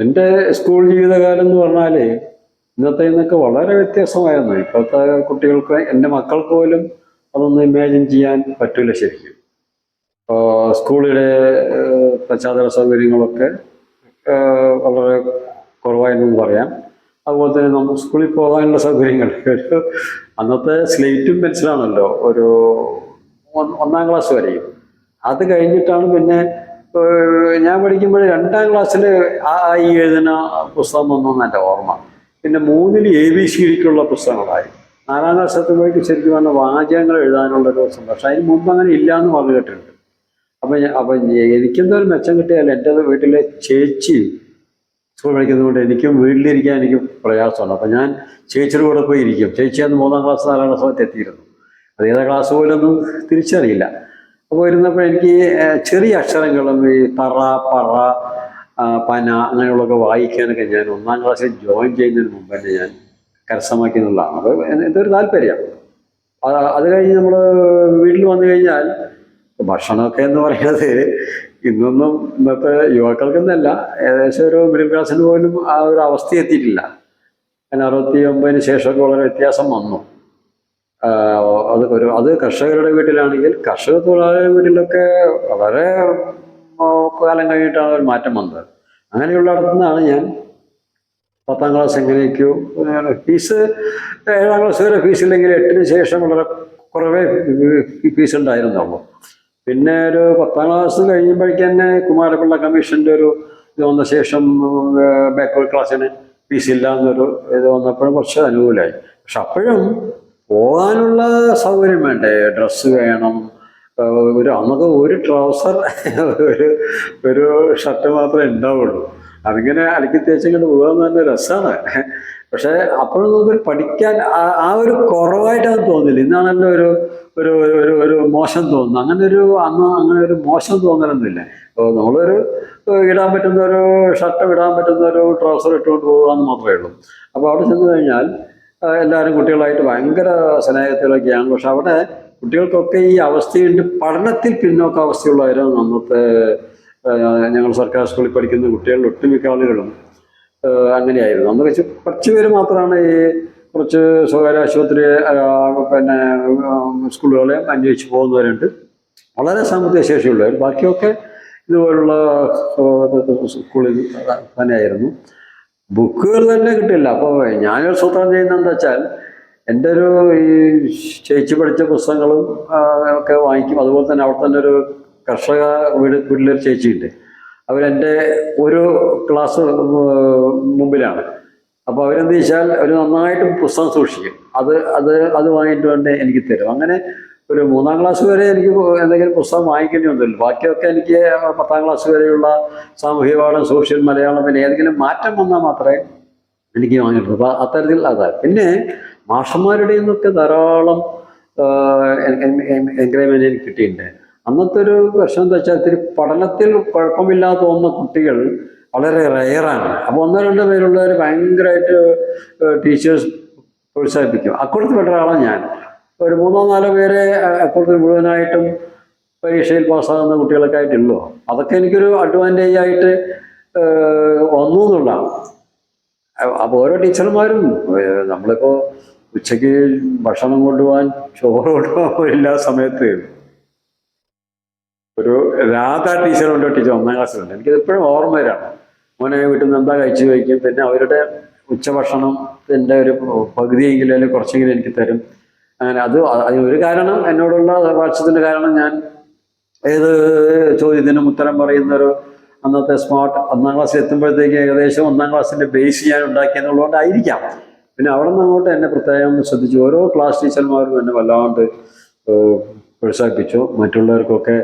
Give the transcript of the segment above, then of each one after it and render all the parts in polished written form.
എൻ്റെ സ്കൂൾ ജീവിതകാലം എന്ന് പറഞ്ഞാൽ ഇന്നത്തെ നിന്നൊക്കെ വളരെ വ്യത്യാസമായിരുന്നു. ഇപ്പോഴത്തെ കുട്ടികൾക്ക്, എൻ്റെ മക്കൾക്ക് പോലും അതൊന്നും ഇമാജിൻ ചെയ്യാൻ പറ്റില്ല ശരിക്കും. സ്കൂളിലെ പശ്ചാത്തല സൗകര്യങ്ങളൊക്കെ വളരെ കുറവായിരുന്നു പറയാം. അതുപോലെ തന്നെ നമുക്ക് സ്കൂളിൽ പോകാനുള്ള സൗകര്യങ്ങൾ ഒരു അന്നത്തെ സ്ലേറ്റും പെൻസിലാണല്ലോ ഒരു ഒന്നാം ക്ലാസ് വരെയും. അത് കഴിഞ്ഞിട്ടാണ് പിന്നെ ഞാൻ പഠിക്കുമ്പോൾ 2ാം ക്ലാസ്സിൽ ഈ എഴുതുന്ന പുസ്തകം വന്നൊന്നും എൻ്റെ ഓർമ്മ. പിന്നെ 3ൽ ABCDക്കുള്ള പുസ്തകങ്ങളായി. 4ാം ക്ലാസ് എത്തുമ്പോഴേക്ക് ശരിക്കും പറഞ്ഞാൽ വാചകങ്ങൾ എഴുതാനുള്ളൊരു ദിവസം. പക്ഷെ അതിന് മുമ്പ് അങ്ങനെ ഇല്ലയെന്ന് പറഞ്ഞു കേട്ടിട്ടുണ്ട്. അപ്പം എനിക്കെന്തോ ഒരു മെച്ചം കിട്ടിയാൽ എൻ്റെ വീട്ടിലെ ചേച്ചി സ്കൂൾ പഠിക്കുന്നതുകൊണ്ട് എനിക്കും വീട്ടിലിരിക്കാൻ എനിക്ക് പ്രയാസമാണ്. അപ്പം ഞാൻ ചേച്ചിയുടെ കൂടെ പോയി ഇരിക്കും. ചേച്ചി അന്ന് 3ാം ക്ലാസ് 4ാം ക്ലാസ് എത്തിയിരുന്നു. അത് ഏതാ ക്ലാസ് പോലൊന്നും തിരിച്ചറിയില്ല. അപ്പോൾ ഇരുന്നപ്പോൾ എനിക്ക് ചെറിയ അക്ഷരങ്ങളും ഈ തറ, പറ, പന അങ്ങനെയുള്ളതൊക്കെ വായിക്കാനൊക്കെ ഞാൻ 1ാം ക്ലാസ്സിൽ ജോയിൻ ചെയ്യുന്നതിന് മുമ്പ് തന്നെ ഞാൻ കരസ്ഥമാക്കി എന്നുള്ളതാണ്. അപ്പോൾ എന്തൊരു താല്പര്യം. അത് കഴിഞ്ഞ് നമ്മൾ വീട്ടിൽ വന്നു കഴിഞ്ഞാൽ ഭക്ഷണമൊക്കെ എന്ന് പറയുന്നത് ഇന്നത്തെ യുവാക്കൾക്കെന്നല്ല, ഏകദേശം ഒരു മിഡിൽ ക്ലാസ്സിന് പോലും ആ ഒരു അവസ്ഥ എത്തിയിട്ടില്ല. അതിന് 69-ന് ശേഷമൊക്കെ വളരെ വ്യത്യാസം വന്നു. അത് കർഷകരുടെ വീട്ടിലാണെങ്കിൽ കർഷക തൊഴിലാളികളുടെ വീട്ടിലൊക്കെ വളരെ കാലം കഴിഞ്ഞിട്ടാണ് ഒരു മാറ്റം വന്നത്. അങ്ങനെയുള്ള അടുത്തുനിന്നാണ് ഞാൻ 10ാം ക്ലാസ് എങ്ങനെയൊക്കെയോ ഫീസ് 7ാം ക്ലാസ് വരെ ഫീസില്ലെങ്കിൽ 8ന് ശേഷം വളരെ കുറവേ ഫീസ് ഉണ്ടായിരുന്നുള്ളൂ. പിന്നെ ഒരു 10ാം ക്ലാസ് കഴിയുമ്പോഴേക്ക് തന്നെ കുമാരപിള്ള കമ്മീഷൻ്റെ ഒരു ഇത് വന്ന ശേഷം ബാക്ക്വേർഡ് ക്ലാസ്സിന് ഫീസില്ല എന്നൊരു ഇത് വന്നപ്പോഴും കുറച്ച് അനുകൂലമായി. പക്ഷെ അപ്പോഴും പോകാനുള്ള സൗകര്യം വേണ്ടേ? ഡ്രസ്സ് വേണം. അന്നൊക്കെ ഒരു ട്രൗസർ ഒരു ഷർട്ട് മാത്രമേ ഉണ്ടാവുള്ളൂ. അതിങ്ങനെ അലക്കി തേച്ചിങ്ങനെ പോകാൻ തന്നെ രസമാണ്. പക്ഷെ അപ്പോഴും നമുക്ക് പഠിക്കാൻ ആ ഒരു കുറവായിട്ടത് തോന്നില്ല. ഇന്നാണല്ലോ ഒരു ഒരു ഒരു മോശം തോന്നുന്നു. അങ്ങനെ ഒരു മോശം തോന്നലൊന്നുമില്ല. നമ്മളൊരു ഇടാൻ പറ്റുന്ന ഒരു ഷർട്ട് ഇടാൻ പറ്റുന്ന ഒരു ട്രൗസർ ഇട്ടുകൊണ്ട് പോകാമെന്ന് മാത്രമേ ഉള്ളൂ. അപ്പോൾ അവിടെ ചെന്ന് കഴിഞ്ഞാൽ എല്ലാവരും കുട്ടികളായിട്ട് ഭയങ്കര സ്നേഹത്തിലൊക്കെയാണ്. പക്ഷെ അവിടെ കുട്ടികൾക്കൊക്കെ ഈ അവസ്ഥയുണ്ട്. പഠനത്തിൽ പിന്നോക്ക അവസ്ഥയുള്ളവരാണ് അന്നത്തെ ഞങ്ങൾ സർക്കാർ സ്കൂളിൽ പഠിക്കുന്ന കുട്ടികളുടെ ഒട്ടുമിക്ക ആളുകളും അങ്ങനെയായിരുന്നു. അന്ന് കുറച്ച് പേര് മാത്രമാണ് ഈ കുറച്ച് സ്വകാര്യ ആശുപത്രി പിന്നെ സ്കൂളുകളെ അന്വേഷിച്ച് പോകുന്നവരുണ്ട്, വളരെ സാമ്പത്തിക ശേഷിയുള്ളവർ. ബാക്കിയൊക്കെ ഇതുപോലുള്ള സ്കൂളിൽ തന്നെയായിരുന്നു. ബുക്കുകൾ തന്നെ കിട്ടില്ല. അപ്പോൾ ഞാനൊരു സൂത്രം ചെയ്യുന്നത് എന്താ വെച്ചാൽ എൻ്റെ ഈ ചേച്ചി പഠിച്ച പുസ്തകങ്ങളും ഒക്കെ വാങ്ങിക്കും. അതുപോലെ തന്നെ അവിടെ തന്നെ ഒരു കർഷക വീട്ടിലൊരു ചേച്ചിയുണ്ട്. അവരെൻ്റെ ഒരു ക്ലാസ് മുമ്പിലാണ്. അപ്പോൾ അവരെന്ത് വെച്ചാൽ അവർ നന്നായിട്ട് പുസ്തകം സൂക്ഷിക്കും. അത് വാങ്ങിയിട്ട് വേണ്ടി എനിക്ക് തരും. അങ്ങനെ ഒരു 3ാം ക്ലാസ് വരെ എനിക്ക് എന്തെങ്കിലും പുസ്തകം വാങ്ങിക്കേണ്ടി വന്നില്ല. ബാക്കിയൊക്കെ എനിക്ക് 10ാം ക്ലാസ് വരെയുള്ള സാമൂഹ്യ പാഠം, സോഷ്യൽ, മലയാളം, പിന്നെ ഏതെങ്കിലും മാറ്റം വന്നാൽ മാത്രമേ എനിക്ക് വാങ്ങിയിട്ടുള്ളൂ. അപ്പോൾ അത്തരത്തിൽ അതാണ്. പിന്നെ മാഷന്മാരുടെ നിന്നൊക്കെ ധാരാളം എൻകറേജ്മെന്റ് എനിക്ക് കിട്ടിയിട്ടുണ്ട്. അന്നത്തെ ഒരു പ്രശ്നം എന്താ വെച്ചാൽ ഇത്തിരി പഠനത്തിൽ കുഴപ്പമില്ലാതെ തോന്നുന്ന കുട്ടികൾ വളരെ റെയറാണ്. അപ്പോൾ 1-2 പേരുള്ളവർ ഭയങ്കരമായിട്ട് ടീച്ചേഴ്സ് പ്രോത്സാഹിപ്പിക്കും. അക്കൂട്ടത്തിൽ പെട്ട ഒരാളാണ് ഞാൻ. ഒരു 3-4 പേരെ അക്കൂട്ടത്തിൽ മുഴുവനായിട്ടും പരീക്ഷയിൽ പാസ്സാകുന്ന കുട്ടികളൊക്കെ ആയിട്ടുള്ളൂ. അതൊക്കെ എനിക്കൊരു അഡ്വാൻറ്റേജ് ആയിട്ട് വന്നു എന്നുള്ളതാണ്. അപ്പോൾ ഓരോ ടീച്ചർമാരും നമ്മളിപ്പോൾ ഉച്ചയ്ക്ക് ഭക്ഷണം കൊണ്ടുപോകാൻ, ചോറ് കൊണ്ടുപോകാൻ എല്ലാ സമയത്ത് ഒരു രാധ ടീച്ചറുണ്ട്. ടീച്ചർ 1ാം ക്ലാസ്സിലുണ്ട്. എനിക്കിത് എപ്പോഴും ഓർമ്മ വരാണ്. മോനെ വീട്ടിൽ നിന്ന് എന്താ കഴിച്ചു കഴിക്കും. പിന്നെ അവരുടെ ഉച്ചഭക്ഷണത്തിൻ്റെ ഒരു പകുതിയെങ്കിലും അല്ലെങ്കിൽ കുറച്ചെങ്കിലും എനിക്ക് തരും. അങ്ങനെ അതിനൊരു കാരണം, എന്നോടുള്ള വാത്സല്യത്തിൻ്റെ കാരണം, ഞാൻ ഏത് ചോദ്യത്തിനും ഉത്തരം പറയുന്നൊരു അന്നത്തെ സ്മാർട്ട് 1ാം ക്ലാസ്സിൽ എത്തുമ്പോഴത്തേക്ക് ഏകദേശം 1ാം ക്ലാസ്സിൻ്റെ ബേസ് ഞാൻ ഉണ്ടാക്കിയെന്നുള്ളതുകൊണ്ടായിരിക്കാം. പിന്നെ അവിടെ നിന്ന് അങ്ങോട്ട് എന്നെ പ്രത്യേകം ശ്രദ്ധിച്ചു. ഓരോ ക്ലാസ് ടീച്ചർമാരും എന്നെ വല്ലാണ്ട് പ്രോത്സാഹിപ്പിച്ചു. മറ്റുള്ളവർക്കൊക്കെ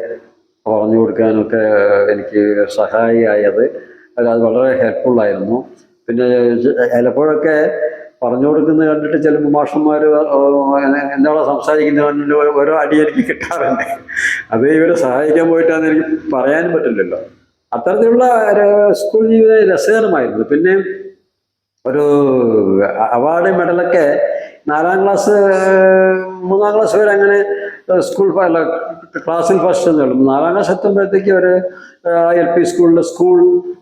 പറഞ്ഞു കൊടുക്കാനൊക്കെ എനിക്ക് സഹായിയായത് അത് വളരെ ഹെൽപ്ഫുള്ളായിരുന്നു. പിന്നെ ചിലപ്പോഴൊക്കെ പറഞ്ഞു കൊടുക്കുന്നത് കണ്ടിട്ട് ചിലപ്പോൾ മാഷന്മാർ എന്താണ് സംസാരിക്കുന്നത് കണ്ടിട്ട് ഓരോ അടി എനിക്ക് കിട്ടാറുണ്ട്. അത് ഇവരെ സഹായിക്കാൻ പോയിട്ടാന്ന് എനിക്ക് പറയാനും പറ്റില്ലല്ലോ. അത്തരത്തിലുള്ള സ്കൂൾ ജീവിതം രസകരമായിരുന്നു. പിന്നെ ഒരു അവാർഡ്, മെഡലൊക്കെ 4ാം ക്ലാസ് 3ാം ക്ലാസ് വരെ അങ്ങനെ സ്കൂൾ അല്ല ക്ലാസ്സിൽ ഫസ്റ്റ് എന്നുള്ളൂ. 4ാം ക്ലാസ് എത്തുമ്പോഴത്തേക്ക് ഒരു LP സ്കൂളിൽ സ്കൂൾ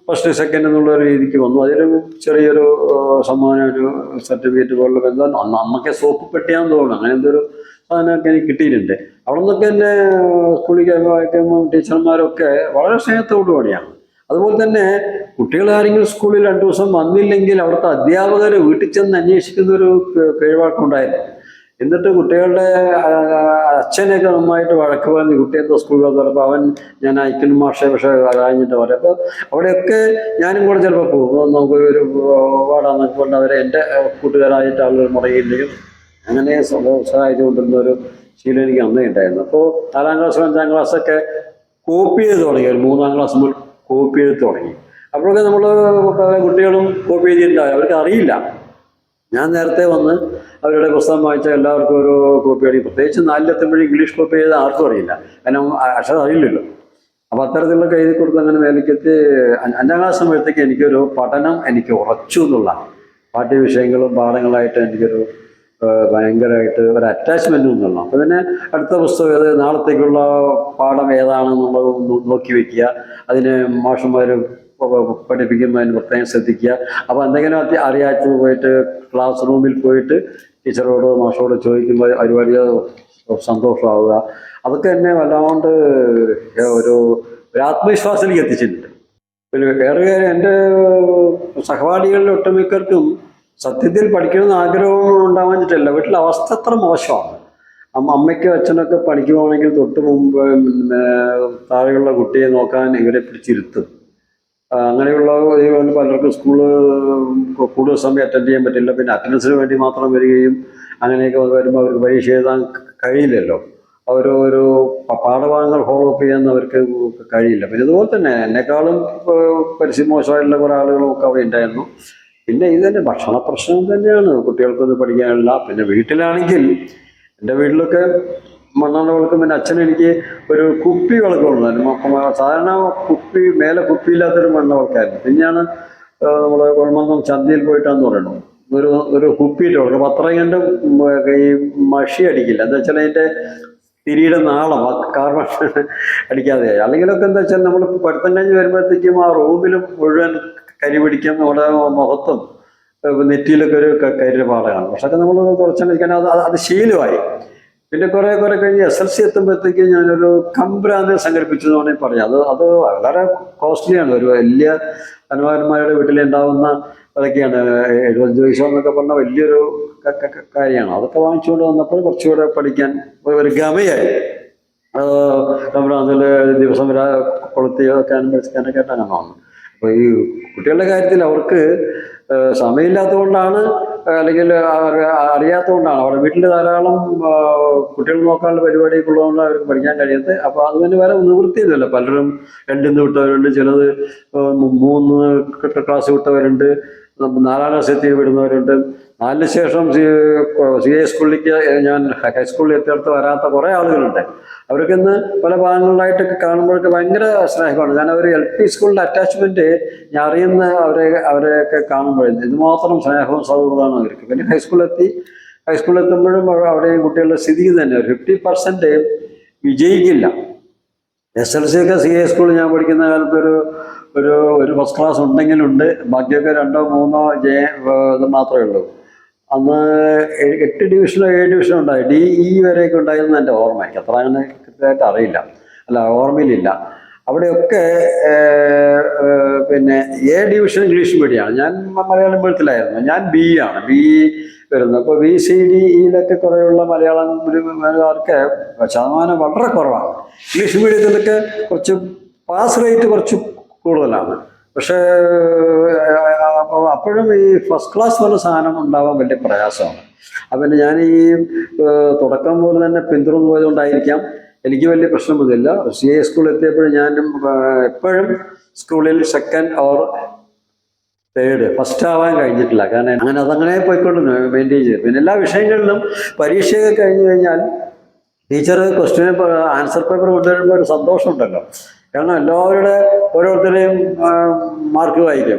ഫസ്റ്റ് സെക്കൻഡ് എന്നുള്ള ഒരു രീതിക്ക് വന്നു. അതിലൊരു ചെറിയൊരു സമ്മാനം, ഒരു സർട്ടിഫിക്കറ്റ് പോലുള്ള എന്താ അന്നൊക്കെ സോപ്പ് പെട്ടിയാന്ന് തോന്നുന്നു, അങ്ങനെ എന്തൊരു സാധനമൊക്കെ എനിക്ക് കിട്ടിയിട്ടുണ്ട്. അവിടെ നിന്നൊക്കെ എന്നെ സ്കൂളിൽ വായിക്കുമ്പോൾ ടീച്ചർമാരൊക്കെ വളരെ സ്നേഹത്തോടു കൂടിയാണ്. അതുപോലെ തന്നെ കുട്ടികൾ ആരെങ്കിലും സ്കൂളിൽ 2 ദിവസം വന്നില്ലെങ്കിൽ അവിടുത്തെ അധ്യാപകർ വീട്ടിൽ ചെന്ന് അന്വേഷിക്കുന്ന ഒരു കഴിവാക്കുണ്ടായിരുന്നു. എന്നിട്ട് കുട്ടികളുടെ അച്ഛനെയൊക്കെ നന്നായിട്ട് വഴക്ക് പറഞ്ഞ് കുട്ടിയെന്തോ സ്കൂളിൽ വന്നപ്പോൾ അവൻ ഞാൻ അയക്കുന്നു മാഷെ പക്ഷേ കഴിഞ്ഞിട്ട് പറയും. അപ്പോൾ അവിടെയൊക്കെ ഞാനും കൂടെ ചിലപ്പോൾ പോകും, നമുക്ക് ഒരു പാടാന്നൊക്കെ കൊണ്ട് അവരെ എൻ്റെ കൂട്ടുകാരായിട്ട് ആളുകൾ മുടങ്ങിയില്ലെങ്കിലും അങ്ങനെ സഹായിച്ചു കൊണ്ടിരുന്ന ഒരു ശീലം എനിക്ക് അന്നേ ഉണ്ടായിരുന്നു. അപ്പോൾ 4ാം ക്ലാസ് 5ാം ക്ലാസ്സൊക്കെ കോപ്പി ചെയ്ത് തുടങ്ങി. ഒരു 3ാം ക്ലാസ് മുതൽ കോപ്പി ചെയ്ത് തുടങ്ങി. അപ്പോഴൊക്കെ നമ്മൾ കുട്ടികളും കോപ്പി ചെയ്തിട്ടുണ്ടാവും, അവർക്ക് അറിയില്ല. ഞാൻ നേരത്തെ വന്ന് അവരുടെ പുസ്തകം വായിച്ചാൽ എല്ലാവർക്കും ഒരു കോപ്പി അടി, പ്രത്യേകിച്ച് 4ലെത്തുമ്പോഴും ഇംഗ്ലീഷ് കോപ്പി ചെയ്ത് ആർക്കും അറിയില്ല, കാരണം അക്ഷരം അറിയില്ലല്ലോ. അപ്പോൾ അത്തരത്തിലുള്ള എഴുതി കൊടുത്ത് അങ്ങനെ മേലേക്കെത്തി 5ാം ക്ലാസ് ആകുമ്പോഴത്തേക്ക് എനിക്കൊരു പഠനം എനിക്ക് ഉറച്ചു എന്നുള്ള പാഠ്യവിഷയങ്ങളും പാഠങ്ങളായിട്ട് എനിക്കൊരു ഭയങ്കരമായിട്ട് ഒരു അറ്റാച്ച്മെൻറ്റും എന്നുള്ള. അപ്പോൾ പിന്നെ അടുത്ത പുസ്തകം ഏത്, നാളത്തേക്കുള്ള പാഠം ഏതാണെന്നുള്ളത് നോക്കി വയ്ക്കുക, അതിന് മാഷന്മാർ പഠിപ്പിക്കുമ്പോൾ അതിന് പ്രത്യേകം ശ്രദ്ധിക്കുക. അപ്പോൾ എന്തെങ്കിലും അറിയാത്തത് പോയിട്ട് ക്ലാസ് റൂമിൽ പോയിട്ട് ടീച്ചറോട് മാഷോട് ചോദിക്കുമ്പോൾ ഒരുപാട് സന്തോഷമാവുക, അതൊക്കെ എന്നെ വല്ലാണ്ട് ഒരു ആത്മവിശ്വാസത്തിലേക്ക് എത്തിച്ചിട്ടുണ്ട്. പിന്നെ വേറെ കാര്യം, എൻ്റെ സഹപാഠികളിൽ ഒട്ടുമിക്കർക്കും സത്യത്തിൽ പഠിക്കണമെന്ന് ആഗ്രഹം ഉണ്ടാവാഞ്ഞിട്ടല്ല, വീട്ടിലെ അവസ്ഥ അത്ര മോശമാണ്. അമ്മയ്ക്കും അച്ഛനൊക്കെ പഠിക്കുവാണെങ്കിൽ തൊട്ട് മുമ്പ് താഴെയുള്ള കുട്ടിയെ നോക്കാൻ ഇവരെ പിടിച്ചിരുത്തും. അങ്ങനെയുള്ള പലർക്കും സ്കൂള് കൂടുതൽ സമയം അറ്റൻഡ് ചെയ്യാൻ പറ്റില്ല, പിന്നെ അറ്റൻഡൻസിന് വേണ്ടി മാത്രം വരികയും അങ്ങനെയൊക്കെ വരുമ്പോൾ അവർക്ക് പരീക്ഷ എഴുതാൻ കഴിയില്ലല്ലോ, ഒരു പാഠഭാഗങ്ങൾ ഫോളോ അപ്പ് ചെയ്യാൻ അവർക്ക് കഴിയില്ല. പിന്നെ ഇതുപോലെ തന്നെ എന്നെക്കാളും പരിസ്ഥിതി മോശമായിട്ടുള്ള കുറേ ആളുകളും ഒക്കെ അവിടെ ഉണ്ടായിരുന്നു. പിന്നെ ഇത് തന്നെ ഭക്ഷണ പ്രശ്നം തന്നെയാണ്, കുട്ടികൾക്കൊന്നും പഠിക്കാനില്ല. പിന്നെ വീട്ടിലാണെങ്കിൽ എൻ്റെ വീട്ടിലൊക്കെ മണ്ണെണ്ണ വിളക്കും, പിന്നെ അച്ഛൻ എനിക്ക് ഒരു കുപ്പി വിളക്ക് കൊണ്ടുവന്നു. സാധാരണ കുപ്പി മേലെ കുപ്പിയില്ലാത്തൊരു മണ്ണെണ്ണ വിളക്കായിരുന്നു. പിന്നെയാണ് നമ്മൾ കുഴമന്നം ചന്തയിൽ പോയിട്ടാന്ന് പറയണത് ഒരു കുപ്പിയിട്ട് വിളക്കും. അപ്പം അത്രയും കണ്ട് ഈ മഷി അടിക്കില്ല, എന്താ വെച്ചാൽ അതിൻ്റെ തിരിയുടെ നാളം കാർബൺ അടിക്കാതെ. അല്ലെങ്കിലൊക്കെ എന്താ വെച്ചാൽ നമ്മൾ പഠിത്തം കഴിഞ്ഞ് വരുമ്പോഴത്തേക്കും ആ റൂമിലും മുഴുവൻ കരി പിടിക്കും, നമ്മുടെ മുഖത്തും നെറ്റിയിലൊക്കെ ഒരു കരിയുടെ പാടമാണ്. പക്ഷെ നമ്മൾ കുറച്ചെണ്ണം അത് ശീലമായി. പിന്നെ കുറെ കഴിഞ്ഞ് SLC എത്തുമ്പോഴത്തേക്ക് ഞാനൊരു കമ്പ്രാന്ത് സംഘടിപ്പിച്ചത് വേണമെങ്കിൽ പറയാം. അത് വളരെ കോസ്റ്റ്ലിയാണ്. ഒരു വലിയ ധനവാന്മാരുടെ വീട്ടിലുണ്ടാവുന്ന അതൊക്കെയാണ്. 75 പൈസ എന്നൊക്കെ പറഞ്ഞാൽ വലിയൊരു കാര്യമാണ്. അതൊക്കെ വാങ്ങിച്ചുകൊണ്ട് വന്നപ്പോൾ കുറച്ചുകൂടെ പഠിക്കാൻ ഒരു ഗമയായി. കമ്പ്രാന്തിൽ ദിവസം കൊളുത്തി വെക്കാനും പഠിക്കാനൊക്കെ ആയിട്ടാണ് വന്നത്. അപ്പോൾ ഈ കുട്ടികളുടെ കാര്യത്തിൽ അവർക്ക് സമയമില്ലാത്തതുകൊണ്ടാണ്, അല്ലെങ്കിൽ അറിയാത്തതുകൊണ്ടാണ്. അവിടെ വീട്ടിൽ ധാരാളം കുട്ടികൾ നോക്കാനുള്ള പരിപാടിയൊക്കെ ഉള്ളതുകൊണ്ട് അവർക്ക് പഠിക്കാൻ കഴിയാത്തത്. അപ്പോൾ അതുകൊണ്ട് വേറെ നിവൃത്തിയില്ലല്ലോ. പലരും 2 വിട്ടവരുണ്ട്, ചിലത് 3 ക്ലാസ് വിട്ടവരുണ്ട്, 4ാം ക്ലാസ് എത്തി വിടുന്നവരുണ്ട്. 4ന് ശേഷം CA സ്കൂളിലേക്ക് ഞാൻ ഹൈസ്കൂളിൽ എത്തിയിടത്ത് വരാത്ത കുറേ ആളുകളുണ്ട്. അവർക്ക് ഇന്ന് പല ഭാഗങ്ങളിലായിട്ടൊക്കെ കാണുമ്പോഴൊക്കെ ഭയങ്കര സ്നേഹമാണ്. കാരണം അവർ LP സ്കൂളിൻ്റെ അറ്റാച്ച്മെൻറ്റ് ഞാൻ അറിയുന്ന അവരെയൊക്കെ കാണുമ്പോഴേ ഇതുമാത്രം സ്നേഹവും സൗഹൃദമാണ് അവർക്ക്. പിന്നെ ഹൈസ്കൂളിൽ എത്തുമ്പോഴും അവിടെയും കുട്ടികളുടെ സ്ഥിതി തന്നെ ഒരു 50% വിജയിക്കില്ല. SLC ഒക്കെ CA സ്കൂളിൽ ഞാൻ പഠിക്കുന്ന കാലത്ത് ഒരു ഫസ്റ്റ് ക്ലാസ് ഉണ്ടെങ്കിലുണ്ട്, ബാക്കിയൊക്കെ 2 3 ഇത് മാത്രമേ ഉള്ളൂ. അന്ന് 8 ഡിവിഷനോ 7 ഡിവിഷനോ ഉണ്ടായി, DE വരെയൊക്കെ ഉണ്ടായിരുന്നു എൻ്റെ ഓർമ്മ. എനിക്ക് അത്ര അങ്ങനെ കൃത്യമായിട്ട് അറിയില്ല, ഓർമ്മയിലില്ല. അവിടെയൊക്കെ പിന്നെ A ഡിവിഷൻ ഇംഗ്ലീഷ് മീഡിയമാണ്. ഞാൻ മലയാളം മീഡിയത്തിലായിരുന്നു. ഞാൻ BE ആണ്, BE വരുന്നത്. അപ്പോൾ BCDEയിലൊക്കെ കുറേയുള്ള മലയാളക്കാർക്ക് ശതമാനം വളരെ കുറവാണ്. ഇംഗ്ലീഷ് മീഡിയത്തിലൊക്കെ കുറച്ച് പാസ് റേറ്റ് കുറച്ച് കൂടുതലാണ്. പക്ഷേ അപ്പോഴും ഈ ഫസ്റ്റ് ക്ലാസ് പോലെ സാധനം ഉണ്ടാവാൻ വലിയ പ്രയാസമാണ്. അപ്പം ഞാൻ ഈ തുടക്കം പോലെ തന്നെ പിന്തുടർന്നു പോയതുകൊണ്ടായിരിക്കാം എനിക്ക് വലിയ പ്രശ്നമൊന്നുമില്ല. CA സ്കൂളിൽ എത്തിയപ്പോഴും ഞാൻ എപ്പോഴും സ്കൂളിൽ 2nd or 3rd, ഫസ്റ്റ് ആവാൻ കഴിഞ്ഞിട്ടില്ല. കാരണം അതങ്ങനെ പോയിക്കൊണ്ട് മെയിൻറ്റെയിൻ ചെയ്തു. പിന്നെ എല്ലാ വിഷയങ്ങളിലും പരീക്ഷയൊക്കെ കഴിഞ്ഞ് കഴിഞ്ഞാൽ ടീച്ചർ ക്വസ്റ്റ്യൻ ആൻസർ പേപ്പർ കൊണ്ടുവരുമ്പോൾ ഒരു സന്തോഷമുണ്ടല്ലോ. കാരണം ഓരോരുത്തരെയും മാർക്ക് വായിക്കും.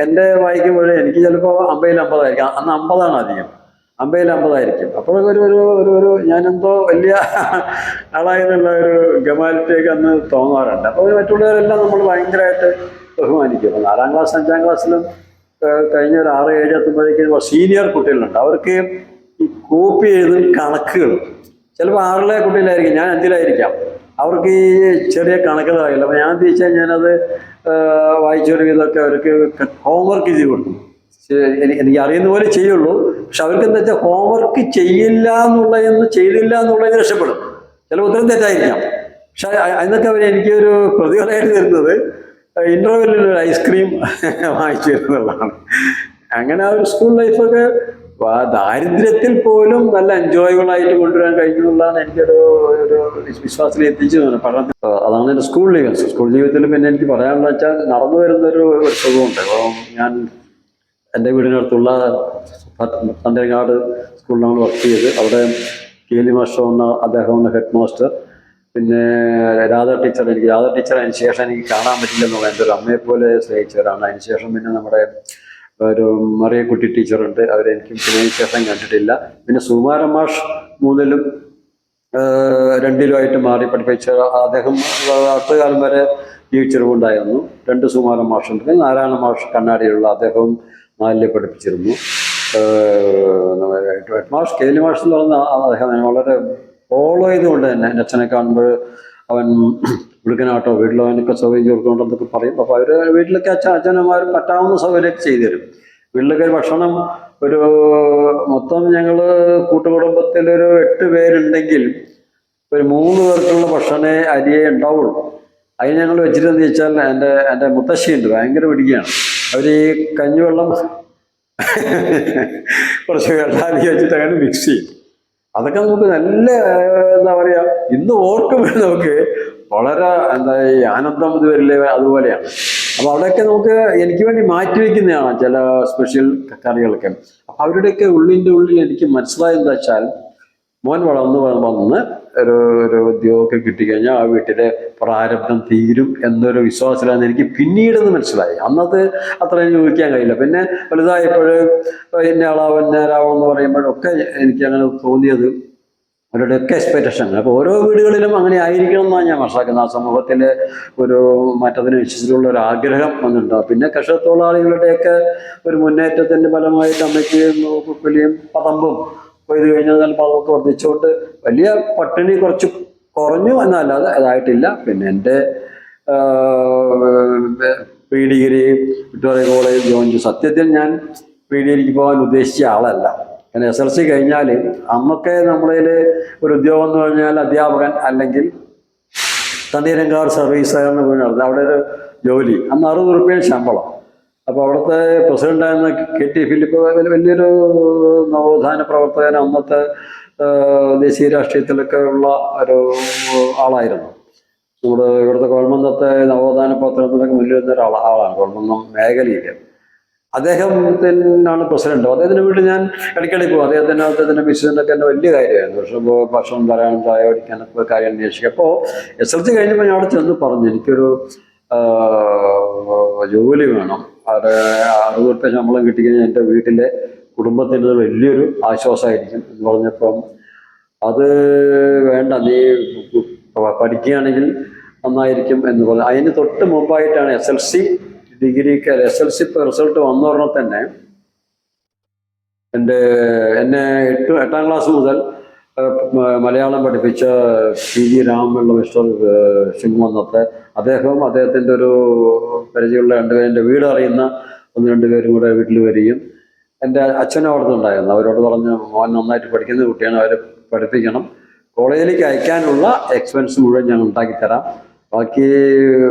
എൻ്റെ വായിക്കുമ്പോൾ എനിക്ക് ചിലപ്പോൾ 50-50 ആയിരിക്കും. അന്ന് 50 ആണ് അധികം. 50-50 അപ്പോഴൊക്കെ ഒരു ഒരു ഒരു ഒരു ഞാനെന്തോ വലിയ ആളായെന്നുള്ള ഒരു ഗമാലിറ്റിയൊക്കെ അന്ന് തോന്നാറുണ്ട്. അപ്പോൾ മറ്റുള്ളവരെല്ലാം നമ്മൾ ഭയങ്കരമായിട്ട് ബഹുമാനിക്കും. 4-ാം ക്ലാസ് 5-ാം ക്ലാസ്സിലും കഴിഞ്ഞ ഒരു 6-7 എത്തുമ്പോഴേക്കും സീനിയർ കുട്ടികളുണ്ട്. അവർക്ക് ഈ കോപ്പി എഴുതും കണക്കുകൾ ചിലപ്പോൾ 6-ലെ കുട്ടിയിലായിരിക്കും, ഞാൻ 5-ലായിരിക്കാം. അവർക്ക് ഈ ചെറിയ കണക്കുകളാകില്ല. അപ്പോൾ ഞാൻ തിരിച്ചാൽ ഞാനത് വായിച്ചൊരു വിധമൊക്കെ അവർക്ക് ഹോംവർക്ക് ചെയ്ത് കൊടുക്കും. എനിക്ക് അറിയുന്ന പോലെ ചെയ്യുള്ളൂ. പക്ഷെ അവർക്ക് എന്താ വെച്ചാൽ ഹോംവർക്ക് ചെയ്തില്ല എന്നുള്ളതിന് രക്ഷപ്പെടും. ചില ഉത്തരം തെറ്റായിരിക്കാം. പക്ഷെ അതിനൊക്കെ അവർ എനിക്കൊരു പ്രതിഫലമായിട്ട് തരുന്നത് ഇന്റർവെല്ലിൽ ഒരു ഐസ്ക്രീം വാങ്ങിച്ചു തരുന്നതാണ്. അങ്ങനെ ആ ഒരു സ്കൂൾ ലൈഫൊക്കെ ദാരിദ്ര്യത്തിൽ പോലും നല്ല എൻജോയബിൾ ആയിട്ട് കൊണ്ടുവരാൻ കഴിഞ്ഞു എന്നുള്ളതാണ് എനിക്കൊരു ഒരു വിശ്വാസത്തിൽ എത്തിച്ചു പഠനം. അതാണ് എൻ്റെ സ്കൂൾ ജീവിതത്തിൽ. പിന്നെ എനിക്ക് പറയാനുള്ള വെച്ചാൽ നടന്നു വരുന്നൊരു സുഖമുണ്ട്. അപ്പോൾ ഞാൻ എൻ്റെ വീടിനടുത്തുള്ള തണ്ടേങ്ങാട് സ്കൂളിൽ നമ്മൾ വർക്ക് ചെയ്ത് അവിടെ കേലി മാസ്റ്റർ അദ്ദേഹമാണ് ഹെഡ് മാസ്റ്റർ. പിന്നെ രാധ ടീച്ചർ അതിന് ശേഷം എനിക്ക് കാണാൻ പറ്റില്ലെന്നുള്ള എൻ്റെ ഒരു അമ്മയെപ്പോലെ സ്നേഹിച്ചവരാണ്. അതിന് ശേഷം പിന്നെ നമ്മുടെ ഒരു മറിയക്കുട്ടി ടീച്ചറുണ്ട്, അവരെനിക്കും പിന്നെ ശേഷം കണ്ടിട്ടില്ല. പിന്നെ സുകുമാരൻ മാഷ് 3-ലും 2-ലുമായിട്ട് മാറി പഠിപ്പിച്ച അദ്ദേഹം അടുത്ത കാലം വരെ ജീവിച്ചിരിവുണ്ടായിരുന്നു. 2 സുകുമാരൻ മാഷുണ്ട്. നാരായണ മാഷ് കണ്ണാടിയിലുള്ള അദ്ദേഹവും 4-ൽ പഠിപ്പിച്ചിരുന്നു. ഹെഡ് മാഷ് കേലി മാഷ് എന്ന് പറഞ്ഞ അദ്ദേഹം വളരെ ഫോളോ ചെയ്തുകൊണ്ട് തന്നെ എൻ്റെ അച്ഛനെ കാണുമ്പോൾ അവൻ വിളിക്കനാട്ടോ വീട്ടിൽ അവനൊക്കെ സൗകര്യം കൊടുക്കുന്നുണ്ടെന്നൊക്കെ പറയും. അപ്പോൾ അവർ വീട്ടിലൊക്കെ അച്ഛനമ്മമാർ പറ്റാവുന്ന സൗകര്യമൊക്കെ ചെയ്തു തരും. വീട്ടിലൊക്കെ ഭക്ഷണം ഒരു മൊത്തം ഞങ്ങൾ കൂട്ടുകുടുംബത്തിലൊരു 8 പേരുണ്ടെങ്കിൽ ഒരു 3 പേർക്കുള്ള ഭക്ഷണേ അരിയേ ഉണ്ടാവുള്ളൂ. അതിന് ഞങ്ങൾ വെച്ചിട്ടെന്ന് വെച്ചാൽ എൻ്റെ മുത്തശ്ശിയുണ്ട്, ഭയങ്കര പിടിക്കുകയാണ്. അവർ ഈ കഞ്ഞിവെള്ളം കുറച്ച് വെള്ളാതി വെച്ചിട്ട് അങ്ങനെ മിക്സ് ചെയ്യും. അതൊക്കെ നമുക്ക് നല്ല എന്താ പറയുക, ഇന്ന് ഓർക്കുമ്പോൾ നമുക്ക് വളരെ ഈ ആനന്ദം ഇത് വരില്ലേ, അതുപോലെയാണ്. അപ്പോൾ അവിടെയൊക്കെ നമുക്ക് എനിക്ക് വേണ്ടി മാറ്റിവെക്കുന്നതാണ് ചില സ്പെഷ്യൽ കറികളൊക്കെ. അപ്പം അവരുടെയൊക്കെ ഉള്ളിൻ്റെ ഉള്ളിൽ എനിക്ക് മനസ്സിലായെന്ന് വെച്ചാൽ മോൻ വന്ന് ഒരു ഉദ്യോഗമൊക്കെ കിട്ടിക്കഴിഞ്ഞാൽ ആ വീട്ടിലെ പ്രാരബ്ധം തീരും എന്നൊരു വിശ്വാസത്തിലാണ് എനിക്ക് പിന്നീടെന്ന് മനസ്സിലായി. അന്നത് അത്രയും ചോദിക്കാൻ കഴിയില്ല. പിന്നെ വലുതായപ്പോൾ ഇന്ന ആളാവെന്ന് പറയുമ്പോഴൊക്കെ എനിക്ക് അങ്ങനെ തോന്നിയത് അവരുടെയൊക്കെ എക്സ്പെക്റ്റേഷൻ. അപ്പോൾ ഓരോ വീടുകളിലും അങ്ങനെ ആയിരിക്കണം എന്നാണ് ഞാൻ മനസ്സിലാക്കുന്നത്. ആ സമൂഹത്തിലെ ഒരു മാറ്റത്തിന് വിശ്വസിച്ചുള്ള ഒരു ആഗ്രഹം വന്നിട്ടുണ്ടാകും. പിന്നെ കർഷക തൊഴിലാളികളുടെയൊക്കെ ഒരു മുന്നേറ്റത്തിൻ്റെ ഫലമായിട്ട് അമ്മയ്ക്ക് വലിയ പതമ്പും കൊയ്ത് കഴിഞ്ഞാൽ പതമൊക്കെ വർദ്ധിച്ചുകൊണ്ട് വലിയ പട്ടിണി കുറച്ച് കുറഞ്ഞു എന്നല്ലാതെ അതായിട്ടില്ല. പിന്നെ എൻ്റെ pre degree Victoria college join ചെയ്തു. സത്യത്തിൽ ഞാൻ പ്രീ ഡിഗ്രിക്ക് പോകാൻ ഉദ്ദേശിച്ച ആളല്ല. കാരണം SLC കഴിഞ്ഞാൽ അന്നൊക്കെ നമ്മളിൽ ഒരു ഉദ്യോഗം എന്ന് പറഞ്ഞാൽ അധ്യാപകൻ അല്ലെങ്കിൽ തണ്ണീരങ്കാട് സർവീസ് എന്ന് പറഞ്ഞാൽ അവിടെ ഒരു ജോലി. അന്ന് 60 രൂപ ശമ്പളം. അപ്പോൾ അവിടുത്തെ പ്രസിഡൻ്റായിരുന്ന KT ഫിലിപ്പ് വലിയൊരു നവോത്ഥാന പ്രവർത്തകൻ, അന്നത്തെ ദേശീയ രാഷ്ട്രീയത്തിലൊക്കെ ഉള്ള ഒരു ആളായിരുന്നു. നമ്മുടെ ഇവിടുത്തെ കോഴമന്നത്തെ നവോത്ഥാന പ്രവർത്തനത്തിനൊക്കെ മുന്നിൽ വരുന്ന ഒരാളാണ് കോഴമന്നം മേഖലയിൽ. അദ്ദേഹത്തിനാണ് പ്രസിഡന്റ്. അദ്ദേഹത്തിൻ്റെ വീട്ടിൽ ഞാൻ ഇടയ്ക്കിടയ്ക്ക് പോകും. അദ്ദേഹത്തിൻ്റെ ബിസിനസ്സിനൊക്കെ എൻ്റെ വലിയ കാര്യമായിരുന്നു. പക്ഷേ ഭക്ഷണം തരാനും ചായ കുടിക്കാനൊക്കെ കാര്യം അന്വേഷിക്കും. അപ്പോൾ SLC കഴിഞ്ഞപ്പോൾ ഞാൻ അവിടെ ചെന്ന് പറഞ്ഞു എനിക്കൊരു ജോലി വേണം. 60 രൂപ ശമ്പളം കിട്ടിക്കഴിഞ്ഞാൽ എൻ്റെ വീട്ടിലെ കുടുംബത്തിൻ്റെ വലിയൊരു ആശ്വാസമായിരിക്കും എന്ന് പറഞ്ഞപ്പം അത് വേണ്ട, നീ പഠിക്കുകയാണെങ്കിൽ നന്നായിരിക്കും എന്ന് പറഞ്ഞു. അതിന് തൊട്ട് മുമ്പായിട്ടാണ് SLC ഡിഗ്രിക്ക് SLC റിസൾട്ട് വന്ന പറഞ്ഞാൽ തന്നെ എന്നെ 8ാം ക്ലാസ് മുതൽ മലയാളം പഠിപ്പിച്ച PG രാമപിള്ള മിസ്റ്റർ സിംഹന്നത്തെ അദ്ദേഹവും അദ്ദേഹത്തിൻ്റെ ഒരു പരിചയമുള്ള 2 പേര്, എൻ്റെ വീട് അറിയുന്ന 1-2 പേരും കൂടെ വീട്ടിൽ വരികയും എൻ്റെ അച്ഛനും അവിടെ നിന്നുണ്ടായിരുന്നു. അവരോട് പറഞ്ഞ് മോൻ നന്നായിട്ട് പഠിക്കുന്ന കുട്ടിയാണ്, അവരെ പഠിപ്പിക്കണം, കോളേജിലേക്ക് അയക്കാനുള്ള എക്സ്പെൻസ് മുഴുവൻ ഞാൻ ഉണ്ടാക്കിത്തരാം, ബാക്കി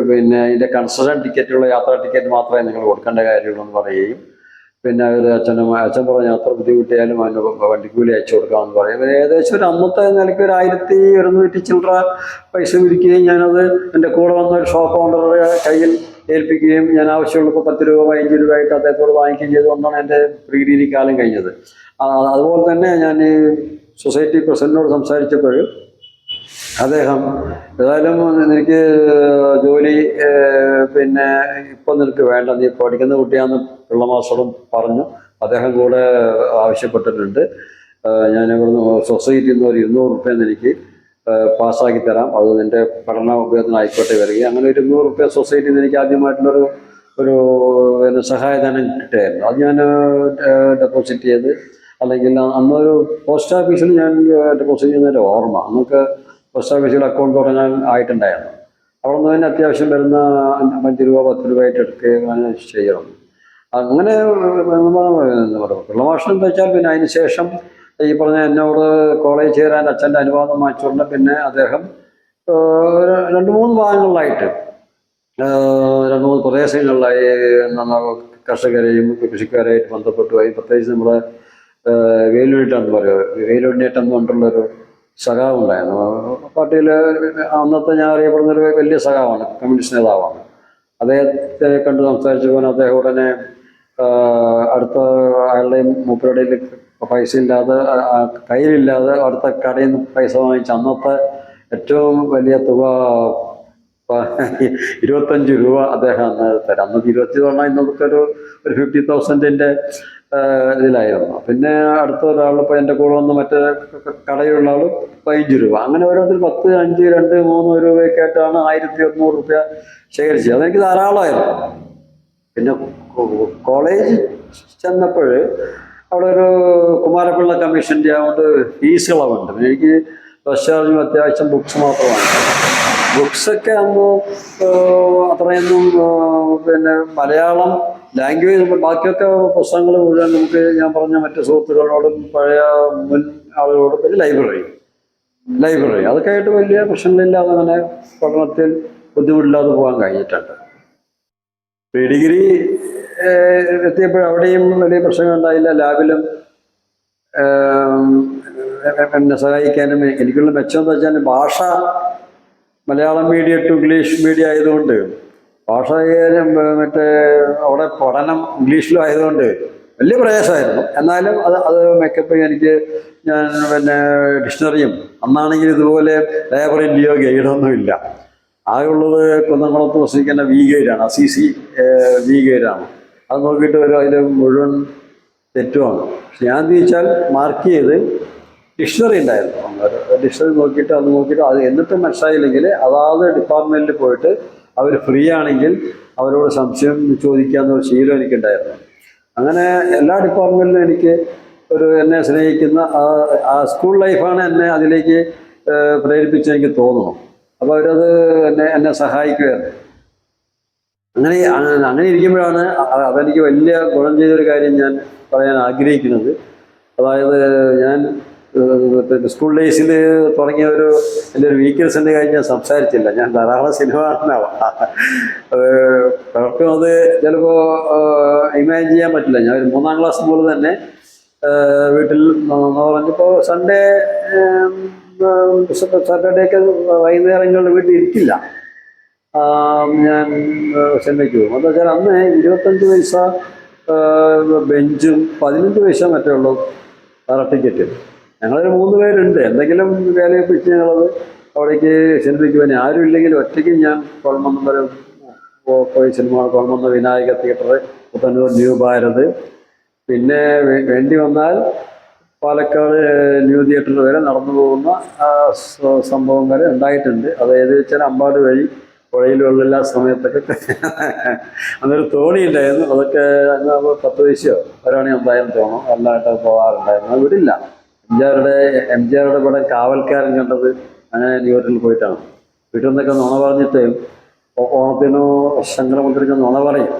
പിന്നെ അതിൻ്റെ കൺസൾട്ടൻ ടിക്കറ്റുള്ള യാത്രാ ടിക്കറ്റ് മാത്രമേ നിങ്ങൾ കൊടുക്കേണ്ട കാര്യമുള്ളൂ എന്ന് പറയുകയും പിന്നെ അച്ഛൻ പറഞ്ഞ അത്ര ബുദ്ധിമുട്ടിയാലും അവന് വണ്ടിക്കൂലി അയച്ചു കൊടുക്കാമെന്ന് പറയും. ഏകദേശം ഒരു അന്നത്തെ നിലയ്ക്ക് ഒരു 1100 ചില്ലറ പൈസ പിരിക്കുകയും ഞാനത് എൻ്റെ കൂടെ വന്ന ഒരു ഷോപ്പ് ഓണറുടെ കയ്യിൽ ഏൽപ്പിക്കുകയും ഞാൻ ആവശ്യമുള്ളപ്പോൾ 10 രൂപ 15 രൂപ ആയിട്ട് അദ്ദേഹത്തോട് വാങ്ങിക്കുകയും ചെയ്തുകൊണ്ടാണ് എൻ്റെ പ്രീ ഡിഗ്രി കാലം കഴിഞ്ഞത്. അതുപോലെ തന്നെ ഞാൻ സൊസൈറ്റി പ്രസിഡന്റിനോട് സംസാരിച്ചപ്പോൾ അദ്ദേഹം ഏതായാലും നിനക്ക് ജോലി പിന്നെ ഇപ്പം നിനക്ക് വേണ്ട, നീ പഠിക്കുന്ന കുട്ടിയാണെന്ന് പിള്ള മാസ്റ്ററും പറഞ്ഞു. അദ്ദേഹം കൂടെ ആവശ്യപ്പെട്ടിട്ടുണ്ട്. ഞാൻ ഇവിടുന്ന് സൊസൈറ്റിയിൽ നിന്ന് ഒരു 200 റുപ്യ എനിക്ക് പാസ്സാക്കി തരാം, അത് നിൻ്റെ പഠന ഉപയോഗത്തിനായിക്കോട്ടെ വരിക. അങ്ങനെ ഒരു 200 റുപ്യ സൊസൈറ്റിയിൽ നിന്ന് എനിക്ക് ആദ്യമായിട്ടുള്ളൊരു പിന്നെ സഹായധനം കിട്ടുമായിരുന്നു. അത് ഞാൻ ഡെപ്പോസിറ്റ് ചെയ്ത്, അല്ലെങ്കിൽ അന്നൊരു പോസ്റ്റ് ഓഫീസിൽ ഞാൻ ഡെപ്പോസിറ്റ് ചെയ്യുന്നതിൻ്റെ ഓർമ്മ. അന്നൊക്കെ പോസ്റ്റ് ഓഫീസിൽ അക്കൗണ്ട് തുടങ്ങാൻ ആയിട്ടുണ്ടായിരുന്നു. അവിടെ നിന്ന് തന്നെ അത്യാവശ്യം വരുന്ന 5 രൂപ 10 രൂപ ആയിട്ട് എടുക്കുകയും അങ്ങനെ ചെയ്യണം. അങ്ങനെ പിള്ളമാഷം എന്താ വെച്ചാൽ പിന്നെ അതിന് ശേഷം ഈ പറഞ്ഞ എന്നോട് കോളേജ് ചേരാൻ അച്ഛൻ്റെ അനുവാദം വാങ്ങിച്ചുകൊണ്ട് പിന്നെ അദ്ദേഹം 2-3 ഭാഗങ്ങളിലായിട്ട് 2-3 പ്രദേശങ്ങളിലായി കർഷകരെയും കൃഷിക്കാരായിട്ട് ബന്ധപ്പെട്ടുമായി. പ്രത്യേകിച്ച് നമ്മുടെ വേലുണ്ണേട്ടൻ പറയുക, വേലുണ്ണേട്ടൻ എന്ന് പറഞ്ഞിട്ടുള്ളൊരു സഖാവ് ഉണ്ടായിരുന്നു. പാർട്ടിയിൽ അന്നത്തെ ഞാൻ അറിയപ്പെടുന്നൊരു വലിയ സഖാവാണ്, കമ്മ്യൂണിസ്റ്റ് നേതാവാണ്. അദ്ദേഹത്തെ കണ്ട് സംസാരിച്ചു പോകാൻ അദ്ദേഹം ഉടനെ അടുത്ത അയാളുടെയും മൂപ്പരുടെയും പൈസ ഇല്ലാതെ, കയ്യിലില്ലാതെ അടുത്ത കടയിൽ നിന്ന് പൈസ വാങ്ങിച്ച് അന്നത്തെ ഏറ്റവും വലിയ തുക 25 രൂപ അദ്ദേഹം അന്ന് തരാം. അന്നത്തെ 20 പറഞ്ഞാൽ ഇന്നത്തെ ഒരു 50,000-ൻ്റെ ഇതിലായിരുന്നു. പിന്നെ അടുത്ത ഒരാൾ ഇപ്പോൾ എൻ്റെ കൂടെ വന്ന് മറ്റേ കടയിലുള്ള ആൾ 15 രൂപ, അങ്ങനെ ഓരോരുത്തർ 10, 5, 2, 3 രൂപയൊക്കെ ആയിട്ടാണ് 1100 രൂപ ശേഖരിച്ചത്. അതെനിക്ക് ധാരാളമായിരുന്നു. പിന്നെ കോളേജ് ചെന്നപ്പോൾ അവിടെ ഒരു കുമാരപിള്ള കമ്മീഷൻ്റെ അതുകൊണ്ട് ഫീസ് ഇളവുണ്ട്. പിന്നെ എനിക്ക് ബസ് ചാർജും അത്യാവശ്യം ബുക്സ് മാത്രമാണ്. ബുക്സൊക്കെ അന്ന് അത്രയൊന്നും പിന്നെ മലയാളം ലാംഗ്വേജ്, ബാക്കിയൊക്കെ പുസ്തകങ്ങൾ മുഴുവൻ നമുക്ക് ഞാൻ പറഞ്ഞ മറ്റ് സുഹൃത്തുക്കളോടും പഴയ മുൻ ആളുകളോടും പിന്നെ ലൈബ്രറി അതൊക്കെ ആയിട്ട് വലിയ പ്രശ്നങ്ങളില്ലാതെ അങ്ങനെ പഠനത്തിൽ ബുദ്ധിമുട്ടില്ലാതെ പോകാൻ കഴിഞ്ഞിട്ടുണ്ട്. പ്രീ ഡിഗ്രി എത്തിയപ്പോൾ അവിടെയും വലിയ പ്രശ്നങ്ങളുണ്ടായില്ല. ലാബിലും എന്നെ സഹായിക്കാനും എനിക്കുള്ള മെച്ചം എന്ന് വെച്ചാൽ ഭാഷ Malayalam medium to English medium ആയതുകൊണ്ട് ഭാഷ മറ്റേ അവിടെ പഠനം ഇംഗ്ലീഷിലും ആയതുകൊണ്ട് വലിയ പ്രയാസമായിരുന്നു. എന്നാലും അത് മേക്കപ്പ് എനിക്ക് ഞാൻ പിന്നെ ഡിക്ഷണറിയും, അന്നാണെങ്കിൽ ഇതുപോലെ ലൈബ്രറിയിലെയോ ഗൈഡൊന്നുമില്ല. ആകെയുള്ളത് കുന്നംകുളത്ത് വസിക്കുന്ന വി ഗൈഡാണ്, CC വി ഗൈഡാണ്. അത് നോക്കിയിട്ട് വരും, അതിൽ മുഴുവൻ തെറ്റുമാണ്. പക്ഷെ ഞാൻ ചോദിച്ചാൽ മാർക്ക് ചെയ്ത് ഡിക്ഷണറി ഉണ്ടായിരുന്നു, ഡിക്ഷണറി നോക്കിയിട്ട് അത് എന്നിട്ടും മനസ്സിലായില്ലെങ്കിൽ അതാത് ഡിപ്പാർട്ട്മെൻറ്റിൽ പോയിട്ട് അവർ ഫ്രീ ആണെങ്കിൽ അവരോട് സംശയം ചോദിക്കാമെന്നൊരു ശീലം എനിക്കുണ്ടായിരുന്നു. അങ്ങനെ എല്ലാ ഡിപ്പാർട്ട്മെൻറ്റിലും എനിക്ക് എന്നെ സ്നേഹിക്കുന്ന ആ സ്കൂൾ ലൈഫാണ് എന്നെ അതിലേക്ക് പ്രേരിപ്പിച്ച് എനിക്ക് തോന്നുന്നു. അപ്പോൾ അവരത് എന്നെ സഹായിക്കുകയായിരുന്നു. അങ്ങനെ ഇരിക്കുമ്പോഴാണ് അതെനിക്ക് വലിയ ഗുണം ചെയ്തൊരു കാര്യം ഞാൻ പറയാൻ ആഗ്രഹിക്കുന്നത്. അതായത് ഞാൻ സ്കൂൾ ഡേയ്സിൽ തുടങ്ങിയ എൻ്റെ ഒരു വീക്ക്നെസ്സിൻ്റെ കാര്യം ഞാൻ സംസാരിച്ചില്ല. ഞാൻ ധാരാളം സിനിമ കാണുന്നതാണ്. പലർക്കും അത് ചിലപ്പോൾ ഇമാജിൻ ചെയ്യാൻ പറ്റില്ല. ഞാൻ ഒരു 3-ാം ക്ലാസ് മുതൽ തന്നെ വീട്ടിൽ പറഞ്ഞപ്പോൾ സാറ്റർഡേക്ക് വൈകുന്നേരങ്ങളിൽ വീട്ടിൽ ഇരിക്കില്ല, ഞാൻ സിനിമയ്ക്ക് പോകും. എന്താ വെച്ചാൽ അന്ന് 25 പൈസ ബെഞ്ചും 15 പൈസ മറ്റേ ഉള്ളൂ ടിക്കറ്റ്. ഞങ്ങളൊരു 3 പേരുണ്ട്. എന്തെങ്കിലും വേലയെ പിടിച്ച് ഞങ്ങളത് അവിടേക്ക് സിനിമയ്ക്ക് പോയി. ആരും ഇല്ലെങ്കിൽ ഒറ്റയ്ക്ക് ഞാൻ കോൾമന്നം വരെ പോയി cinema. Kolmannam Vinayaka theatre, Puthannur new Bharat, പിന്നെ വേണ്ടി വന്നാൽ പാലക്കാട് ന്യൂ തിയേറ്റർ വരെ നടന്നു പോകുന്ന സംഭവം വരെ ഉണ്ടായിട്ടുണ്ട്. അത് ഏത് വെച്ചാൽ അമ്പാട് വഴി പുഴയിലുള്ള സമയത്തൊക്കെ അന്നൊരു തോണി ഉണ്ടായിരുന്നു. അതൊക്കെ 10 പൈസയോ ഒരാണി എന്തായാലും തോന്നും എല്ലായിട്ട് പോകാറുണ്ടായിരുന്നു. അത് വിടില്ല. എംജിആറുടെ പടം കാവൽക്കാരൻ കണ്ടത് അങ്ങനെ ന്യൂയോർക്കിൽ പോയിട്ടാണ്. വീട്ടിൽ നിന്നൊക്കെ നുണ പറഞ്ഞിട്ട് ഓണത്തിനോ സംക്രമത്തിനൊക്കെ നുണ പറയും.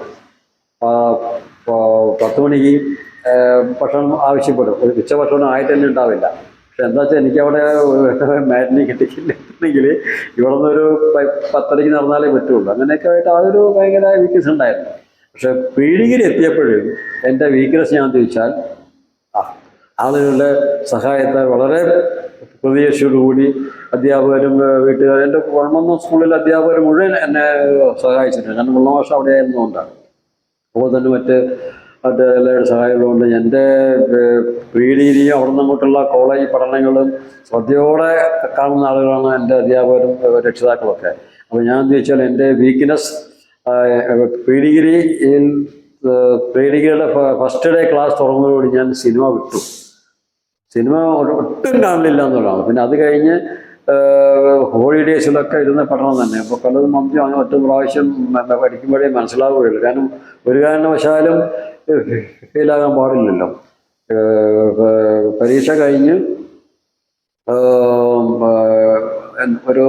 10 മണിക്ക് ഭക്ഷണം ആവശ്യപ്പെടും. ഒരു ഉച്ചഭക്ഷണം ആയിട്ട് തന്നെ ഉണ്ടാവില്ല. പക്ഷെ എന്താ വെച്ചാൽ എനിക്കവിടെ മാറ്റിനി കിട്ടിയില്ലെങ്കിൽ ഇവിടെ നിന്നൊരു 10:30 നടന്നാലേ പറ്റുള്ളൂ. അങ്ങനെയൊക്കെ ആയിട്ട് അതൊരു ഭയങ്കര വീക്ക്നെസ് ഉണ്ടായിരുന്നു. പക്ഷെ പ്രീ ഡിഗ്രി എത്തിയപ്പോഴും എൻ്റെ വീക്ക്നെസ് ഞാൻ ചോദിച്ചാൽ ആളുകളുടെ സഹായത്തെ വളരെ പ്രതീക്ഷയോടുകൂടി അധ്യാപകരും വീട്ടുകാരും, എൻ്റെ കോൾമന്നം സ്കൂളിലെ അധ്യാപകർ മുഴുവൻ എന്നെ സഹായിച്ചിട്ടുണ്ട്. കാരണം ഉള്ള വർഷം അവിടെ ആയിരുന്നുകൊണ്ടാണ്. അപ്പോൾ തന്നെ മറ്റ് എല്ലാവരുടെ സഹായമുള്ളതുകൊണ്ട് എൻ്റെ പ്രീ ഡിഗ്രിയും അവിടെ നിന്ന് അങ്ങോട്ടുള്ള കോളേജ് പഠനങ്ങളും ശ്രദ്ധയോടെ കാണുന്ന ആളുകളാണ് എൻ്റെ അധ്യാപകരും രക്ഷിതാക്കളൊക്കെ. അപ്പോൾ ഞാൻ ചോദിച്ചാൽ എൻ്റെ വീക്ക്നെസ് പ്രീ ഡിഗ്രിയുടെ ഫസ്റ്റ് ഡേ ക്ലാസ് തുടങ്ങുന്നതോടുകൂടി ഞാൻ സിനിമ വിട്ടു. സിനിമ ഒട്ടും കാണില്ല എന്നുള്ളതാണ്. പിന്നെ അത് കഴിഞ്ഞ് ഹോളിഡേയ്സിലൊക്കെ ഇരുന്ന് പഠനം തന്നെ. അപ്പോൾ പലതും നമുക്ക് അങ്ങനെ ഒറ്റ പ്രാവശ്യം പഠിക്കുമ്പോഴേ മനസ്സിലാവുകയുള്ളൂ. കാരണം ഒരു കാരണവശാലും ഫെയിലാകാൻ പാടില്ലല്ലോ. പരീക്ഷ കഴിഞ്ഞ് ഒരു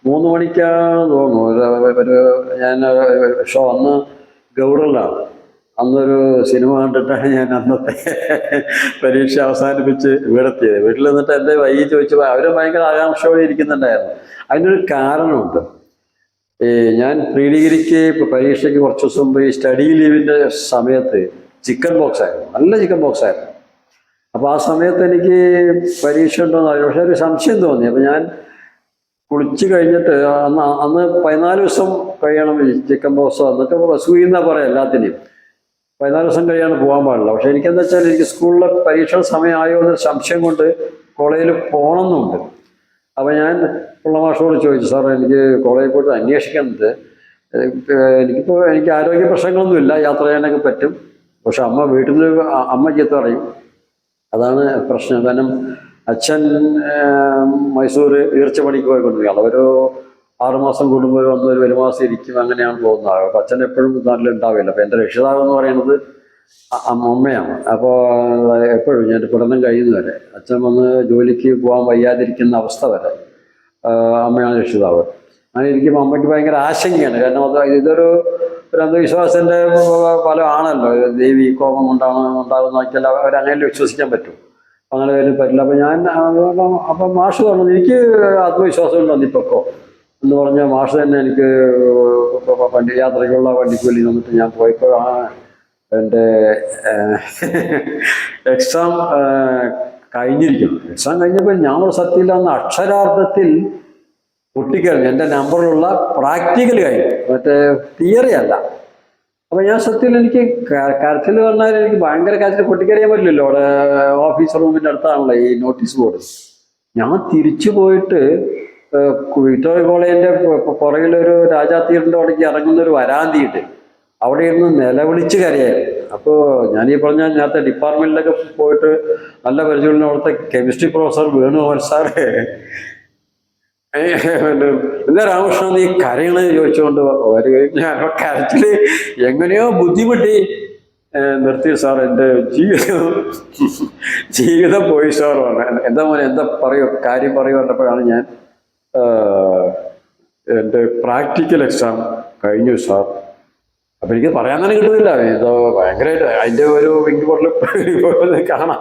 3 മണിക്കാണ് തോന്നുന്നു ഞാൻ ഷോ അന്ന് ഗൗഡറിലാണ്. അന്നൊരു സിനിമ കണ്ടിട്ടാണ് ഞാൻ അന്നത്തെ പരീക്ഷ അവസാനിപ്പിച്ച് വീടെത്തിയത്. വീട്ടിൽ നിന്നിട്ട് എൻ്റെ വൈകി ചോദിച്ചപ്പോൾ അവർ ഭയങ്കര ആകാംക്ഷയോടെ ഇരിക്കുന്നുണ്ടായിരുന്നു. അതിനൊരു കാരണമുണ്ട്. ഞാൻ പ്രീ ഡിഗ്രിക്ക് പരീക്ഷയ്ക്ക് കുറച്ച് ദിവസം മുമ്പ് ഈ സ്റ്റഡി ലീവിൻ്റെ സമയത്ത് ചിക്കൻ ബോക്സ് ആയിരുന്നു, നല്ല ചിക്കൻ ബോക്സ് ആയിരുന്നു. അപ്പോൾ ആ സമയത്ത് എനിക്ക് പരീക്ഷ ഉണ്ടോയെന്ന് അറിയാം, പക്ഷെ ഒരു സംശയം തോന്നി. അപ്പോൾ ഞാൻ കുളിച്ച് കഴിഞ്ഞിട്ട് അന്ന് 14 ദിവസം കഴിയണം ചിക്കൻ ബോക്സ്. എന്നിട്ട് സൂയിന്നാ പറയാം എല്ലാത്തിനെയും. 14 ദിവസം കഴിയാണ് പോകാൻ പാടില്ല. പക്ഷെ എനിക്കെന്താ വെച്ചാൽ എനിക്ക് സ്കൂളിലെ പരീക്ഷ സമയമായോ എന്നൊരു സംശയം കൊണ്ട് കോളേജിൽ പോകണമെന്നുണ്ട്. അപ്പോൾ ഞാൻ പിള്ളമാഷോട് ചോദിച്ചു, സാർ എനിക്ക് കോളേജിൽ പോയിട്ട് അന്വേഷിക്കുന്നത്, എനിക്ക് ആരോഗ്യ പ്രശ്നങ്ങളൊന്നുമില്ല, യാത്ര ചെയ്യാനൊക്കെ പറ്റും, പക്ഷെ വീട്ടിൽ അമ്മ ചീത്ത പറയും, അതാണ് പ്രശ്നം. കാരണം അച്ഛൻ മൈസൂർ ഈർച്ചപ്പണിക്ക് പോയിക്കൊണ്ടിരിക്കുകയാണ്. ഒരു 6 മാസം കൂടുമ്പോൾ വന്ന് ഒരു മാസം ഇരിക്കും, അങ്ങനെയാണ് പോകുന്നത്. അപ്പോൾ അച്ഛൻ എപ്പോഴും നാട്ടിലുണ്ടാവില്ല. അപ്പോൾ എൻ്റെ രക്ഷിതാവെന്ന് പറയുന്നത് അമ്മയാണ്. അപ്പോൾ എപ്പോഴും ഞാൻ പഠനം കഴിയുന്നവരെ അച്ഛൻ വന്ന് ജോലിക്ക് പോകാൻ വയ്യാതിരിക്കുന്ന അവസ്ഥ വരെ അമ്മയാണ് രക്ഷിതാവ്. അങ്ങനെ ഇരിക്കുമ്പോൾ അമ്മയ്ക്ക് ഭയങ്കര ആശങ്കയാണ്. കാരണം ഇതൊരു അന്ധവിശ്വാസത്തിൻ്റെ ഫലമാണല്ലോ. ദേവി കോപം ഉണ്ടാകുന്ന വയ്ക്കല്ല, അവരങ്ങനെ വിശ്വസിക്കാൻ പറ്റും. അങ്ങനെ വരും പറ്റില്ല. അപ്പം മാഷ് പറഞ്ഞു, എനിക്ക് ആത്മവിശ്വാസം ഉണ്ടോ നിപ്പൊക്കോ എന്ന് പറഞ്ഞാൽ മാഷ് തന്നെ എനിക്ക് യാത്രയ്ക്കുള്ള വണ്ടിക്കൂലി തന്നിട്ട് ഞാൻ പോയപ്പോഴാണ് എൻ്റെ എക്സാം കഴിഞ്ഞിരിക്കുന്നു. എക്സാം കഴിഞ്ഞപ്പോൾ ഞാൻ സത്യമില്ല അന്ന് അക്ഷരാർത്ഥത്തിൽ പൊട്ടിക്കഴിഞ്ഞു. എൻ്റെ നമ്പറിലുള്ള പ്രാക്ടിക്കൽ കഴിഞ്ഞു, മറ്റേ തിയറി അല്ല. അപ്പോൾ ഞാൻ സത്യത്തിൽ എനിക്ക് കരച്ചിൽ പറഞ്ഞാൽ എനിക്ക് ഭയങ്കര കരച്ചിൽ, പൊട്ടിക്കറിയാൻ പറ്റില്ലല്ലോ. അവിടെ ഓഫീസ് റൂമിൻ്റെ അടുത്താണല്ലോ ഈ നോട്ടീസ് ബോർഡ്. ഞാൻ തിരിച്ചു പോയിട്ട് വിക്ടോറിയ കോളേജിൻ്റെ പുറകിലൊരു രാജാ തിയേറ്ററിൻ്റെ അവിടേക്ക് ഇറങ്ങുന്നൊരു വരാന്തിയിട്ട് അവിടെ ഇരുന്ന് നിലവിളിച്ച് കരയായിരുന്നു. അപ്പോൾ ഞാനീ പറഞ്ഞ നേരത്തെ ഡിപ്പാർട്ട്മെൻറ്റിലൊക്കെ പോയിട്ട് നല്ല പരിചയമുള്ള അവിടുത്തെ കെമിസ്ട്രി പ്രൊഫസർ വേണുഗോപാൽ സാറ്, എന്താ രാമകൃഷ്ണൻ നീ കരയണെന്ന് ചോദിച്ചുകൊണ്ട് വരികയും ഞാൻ കരച്ചിൽ എങ്ങനെയോ ബുദ്ധിമുട്ടി നിർത്തി. സാർ എൻ്റെ ജീവിതം പോയി സാർ പറഞ്ഞു. എന്താ മോനെ എന്താ പറയൂ, കാര്യം പറയൂ പറഞ്ഞപ്പോഴാണ് ഞാൻ എൻ്റെ പ്രാക്ടിക്കൽ എക്സാം കഴിഞ്ഞു സാർ. അപ്പം എനിക്ക് പറയാൻ തന്നെ കിട്ടുന്നില്ല. ഇതോ ഭയങ്കരമായിട്ട് അതിൻ്റെ ഒരു വിങ്ക് ബോട്ടിൽ കാണാം.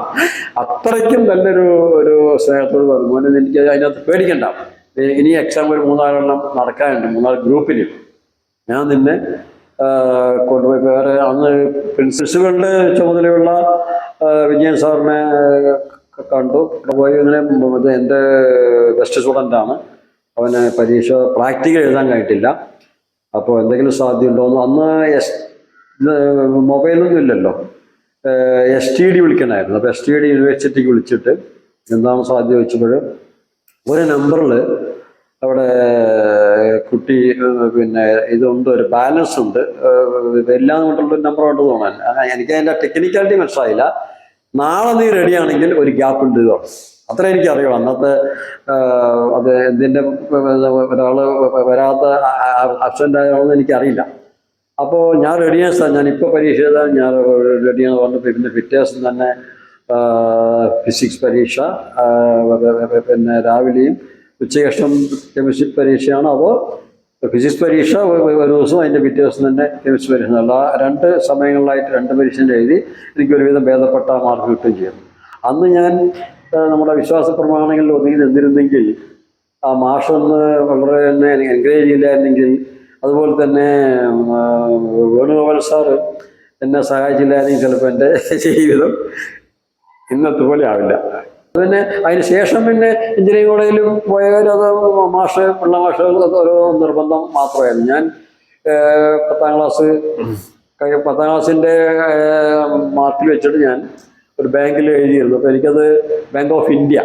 അത്രയ്ക്കും നല്ലൊരു സ്നേഹത്തോട് പറഞ്ഞു, മോനെ എനിക്ക് അതിനകത്ത് പേടിക്കണ്ട, ഇനി എക്സാം ഒരു 3-4 നടക്കാനുണ്ട്, 3 ഗ്രൂപ്പിൽ ഞാൻ നിന്നെ കൊണ്ടുപോയി. വേറെ അന്ന് പ്രിൻസിപ്പളുടെ ചുമതലയുള്ള വിജയൻ സാറിനെ കണ്ടു. പോയി ഇങ്ങനെ എൻ്റെ ബെസ്റ്റ് സ്റ്റുഡൻ്റാണ്, അവന് പരീക്ഷ പ്രാക്ടിക്കൽ എഴുതാൻ കഴിഞ്ഞിട്ടില്ല, അപ്പോൾ എന്തെങ്കിലും സാധ്യതയുണ്ടോയെന്ന്. അന്ന് മൊബൈലൊന്നും ഇല്ലല്ലോ, STD വിളിക്കണമായിരുന്നു. അപ്പോൾ STD യൂണിവേഴ്സിറ്റിക്ക് വിളിച്ചിട്ട് എന്താണ് സാധ്യത വെച്ചപ്പോൾ ഒരു നമ്പറിൽ അവിടെ കുട്ടി പിന്നെ ഇതുണ്ട്, ഒരു ബാലൻസ് ഉണ്ട്, എല്ലാം കൊണ്ടുള്ളൊരു നമ്പർ കൊണ്ട് തോന്നാൻ. എനിക്ക് അതിൻ്റെ ടെക്നിക്കാലിറ്റി മനസ്സിലായില്ല. നാളെ നീ റെഡിയാണെങ്കിൽ ഒരു ഗ്യാപ്പ് ഉണ്ട് ഇതോ, അത്ര എനിക്കറിയാം. അന്നത്തെ അത് എന്തിൻ്റെ ഒരാൾ വരാത്ത അബ്സെൻ്റ് ആയതാണെന്ന് എനിക്കറിയില്ല. അപ്പോൾ ഞാൻ റെഡിയാണ് സാർ, ഞാനിപ്പോൾ പരീക്ഷ എഴുതാൻ ഞാൻ റെഡിയാണെന്ന് പറഞ്ഞു. പിന്നെ പിറ്റേ ദിവസം തന്നെ ഫിസിക്സ് പരീക്ഷ, പിന്നെ രാവിലെയും ഉച്ചയ്ക്ക് കെമിസ്ട്രി പരീക്ഷയാണ്. അപ്പോൾ ഫിസിക്സ് പരീക്ഷ ഒരു ദിവസം, അതിൻ്റെ പിറ്റേ ദിവസം തന്നെ കെമിസ്ട്രി പരീക്ഷ. അല്ല 2 സമയങ്ങളിലായിട്ട് 2 പരീക്ഷ എഴുതി എനിക്ക് ഒരുവിധം ഭേദപ്പെട്ട മാർക്ക് കിട്ടുകയും ചെയ്തു. അന്ന് ഞാൻ നമ്മുടെ വിശ്വാസ പ്രമാണങ്ങളിൽ ഒതുങ്ങി നിന്നിരുന്നെങ്കിൽ, ആ മാഷൊന്ന് വളരെ തന്നെ എൻകറേജ് ചെയ്യില്ലായിരുന്നെങ്കിൽ, അതുപോലെ തന്നെ വേണുഗോപാൽ സാറ് എന്നെ സഹായിച്ചില്ലായിരുന്നെങ്കിൽ ചിലപ്പോൾ എൻ്റെ ജീവിതം ഇന്നത്തെ പോലെ ആവില്ല. പിന്നെ അതിന് ശേഷം പിന്നെ എഞ്ചിനീയറിംഗ് കോളേജിലും പോയാലും അത് പിള്ള മാഷ് ഓരോ നിർബന്ധം മാത്രമായിരുന്നു. ഞാൻ 10ാം ക്ലാസ്സിൻ്റെ മാർക്കിൽ വെച്ചിട്ട് ഞാൻ ഒരു ബാങ്കിൽ എഴുതിയിരുന്നു. അപ്പോൾ എനിക്കത് ബാങ്ക് ഓഫ് ഇന്ത്യ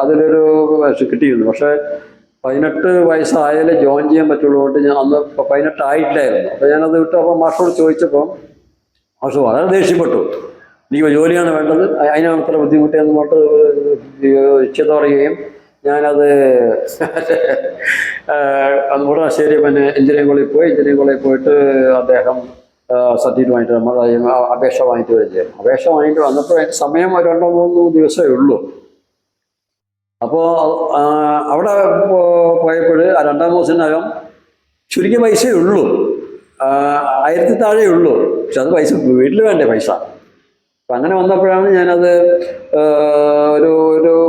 അതിലൊരു കിട്ടിയിരുന്നു. പക്ഷേ 18 വയസ്സായാലേ ജോയിൻ ചെയ്യാൻ പറ്റുള്ളൂ. ഞാൻ അന്ന് 18 ആയിട്ടില്ലായിരുന്നു. അപ്പോൾ ഞാനത് വിട്ടു. അപ്പോൾ മാഷോട് ചോദിച്ചപ്പോൾ മാഷ് വളരെ ദേഷ്യപ്പെട്ടു. എനിക്ക് ജോലിയാണ് വേണ്ടത്, അതിനാണ് ഇത്ര ബുദ്ധിമുട്ടിയെന്ന് പറഞ്ഞിട്ട് ചിത പറയുകയും ഞാനത് ഉടനെ ശരി പിന്നെ എഞ്ചിനീയറിംഗ് കോളേജിൽ പോയി. എഞ്ചിനീയറിംഗ് കോളേജിൽ പോയിട്ട് അദ്ദേഹം സർട്ടിഫിക്കറ്റ് വാങ്ങിയിട്ട് നമ്മൾ അപേക്ഷ വാങ്ങിയിട്ട് വരികയും ചെയ്യും. അപേക്ഷ വാങ്ങിയിട്ട് വന്നപ്പോൾ എനിക്ക് സമയം 2-3 ദിവസമേ ഉള്ളൂ. അപ്പോൾ അവിടെ പോയപ്പോൾ 2-ാം ദിവസത്തിനകം ചുരുങ്ങിയ പൈസയേ ഉള്ളൂ, 1000 താഴെ ഉള്ളൂ. പക്ഷെ അത് പൈസ വീട്ടിൽ വേണ്ടേ പൈസ. അപ്പം അങ്ങനെ വന്നപ്പോഴാണ് ഞാനത്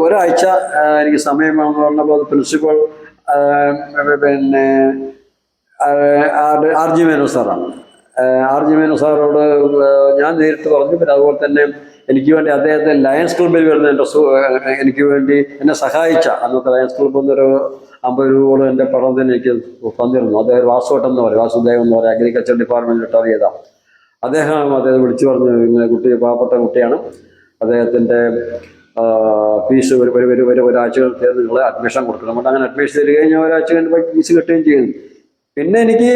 ഒരാഴ്ച എനിക്ക് സമയം വേണമെന്ന് പറഞ്ഞപ്പോൾ അത് പ്രിൻസിപ്പൽ പിന്നെ RG മേനോൻ സാറാണ്. RG മേനോൻ സാറോട് ഞാൻ നേരിട്ട് പറഞ്ഞു. പിന്നെ അതുപോലെ തന്നെ എനിക്ക് വേണ്ടി അദ്ദേഹത്തെ ലയൺസ് ക്ലബ്ബിൽ വരുന്ന എനിക്ക് വേണ്ടി എന്നെ സഹായിച്ച അന്നത്തെ ലയൺസ് ക്ലബ്ബ് എന്നൊരു 50 രൂപയോളം എൻ്റെ പഠനത്തിന് എനിക്ക് തന്നിരുന്നു. അദ്ദേഹം വാസുവട്ടം എന്ന് പറയും, വാസുദേവൻ എന്ന് പറയും, അഗ്രികൾച്ചർ ഡിപ്പാർട്ട്മെൻറ്റിൽ റിട്ടയർ ചെയ്താണ് അദ്ദേഹം വിളിച്ചു പറഞ്ഞു, ഇങ്ങനെ കുട്ടി പാവപ്പെട്ട കുട്ടിയാണ്, അദ്ദേഹത്തിൻ്റെ ഫീസ് ഒരാഴ്ച തീർന്ന് നിങ്ങൾ അഡ്മിഷൻ കൊടുക്കണം. അതുകൊണ്ട് അങ്ങനെ അഡ്മിഷൻ തരികയും ഞാൻ ഒരാഴ്ച കഴിഞ്ഞ് ഫീസ് കിട്ടുകയും ചെയ്യുന്നു. പിന്നെ എനിക്ക്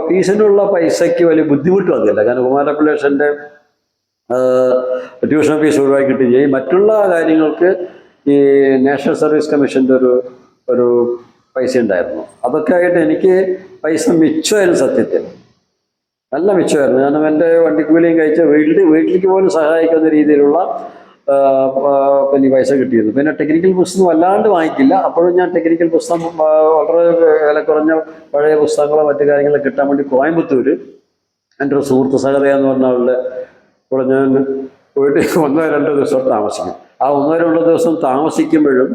ഫീസിനുള്ള പൈസയ്ക്ക് വലിയ ബുദ്ധിമുട്ട് വന്നില്ല. കാരണം കുമാരപിള്ളേഷൻ്റെ ട്യൂഷൻ ഫീസ് ഒഴിവാക്കി കിട്ടുകയും ചെയ്യും. മറ്റുള്ള കാര്യങ്ങൾക്ക് ഈ നാഷണൽ സർവീസ് കമ്മീഷൻ്റെ ഒരു പൈസ ഉണ്ടായിരുന്നു. അതൊക്കെ ആയിട്ട് എനിക്ക് പൈസ മിച്ചമായിരുന്നു, സത്യത്തിൽ നല്ല മിച്ചമായിരുന്നു. കാരണം എൻ്റെ വണ്ടിക്കൂലിയും കഴിച്ച് വീട്ടിലേക്ക് പോലും സഹായിക്കുന്ന രീതിയിലുള്ള പിന്നെ പൈസ കിട്ടിയിരുന്നു. പിന്നെ ടെക്നിക്കൽ പുസ്തകം വല്ലാണ്ട് വാങ്ങിക്കില്ല. അപ്പോഴും ഞാൻ ടെക്നിക്കൽ പുസ്തകം വളരെ വില കുറഞ്ഞ പഴയ പുസ്തകങ്ങളോ മറ്റു കാര്യങ്ങളോ കിട്ടാൻ വേണ്ടി കോയമ്പത്തൂർ എൻ്റെ ഒരു സുഹൃത്ത് സഹദ എന്ന് പറഞ്ഞ ആളുടെ കൂടെ ഞാൻ പോയിട്ട് 1-2 ദിവസം താമസിക്കും. ആ 1-2 ദിവസം താമസിക്കുമ്പോഴും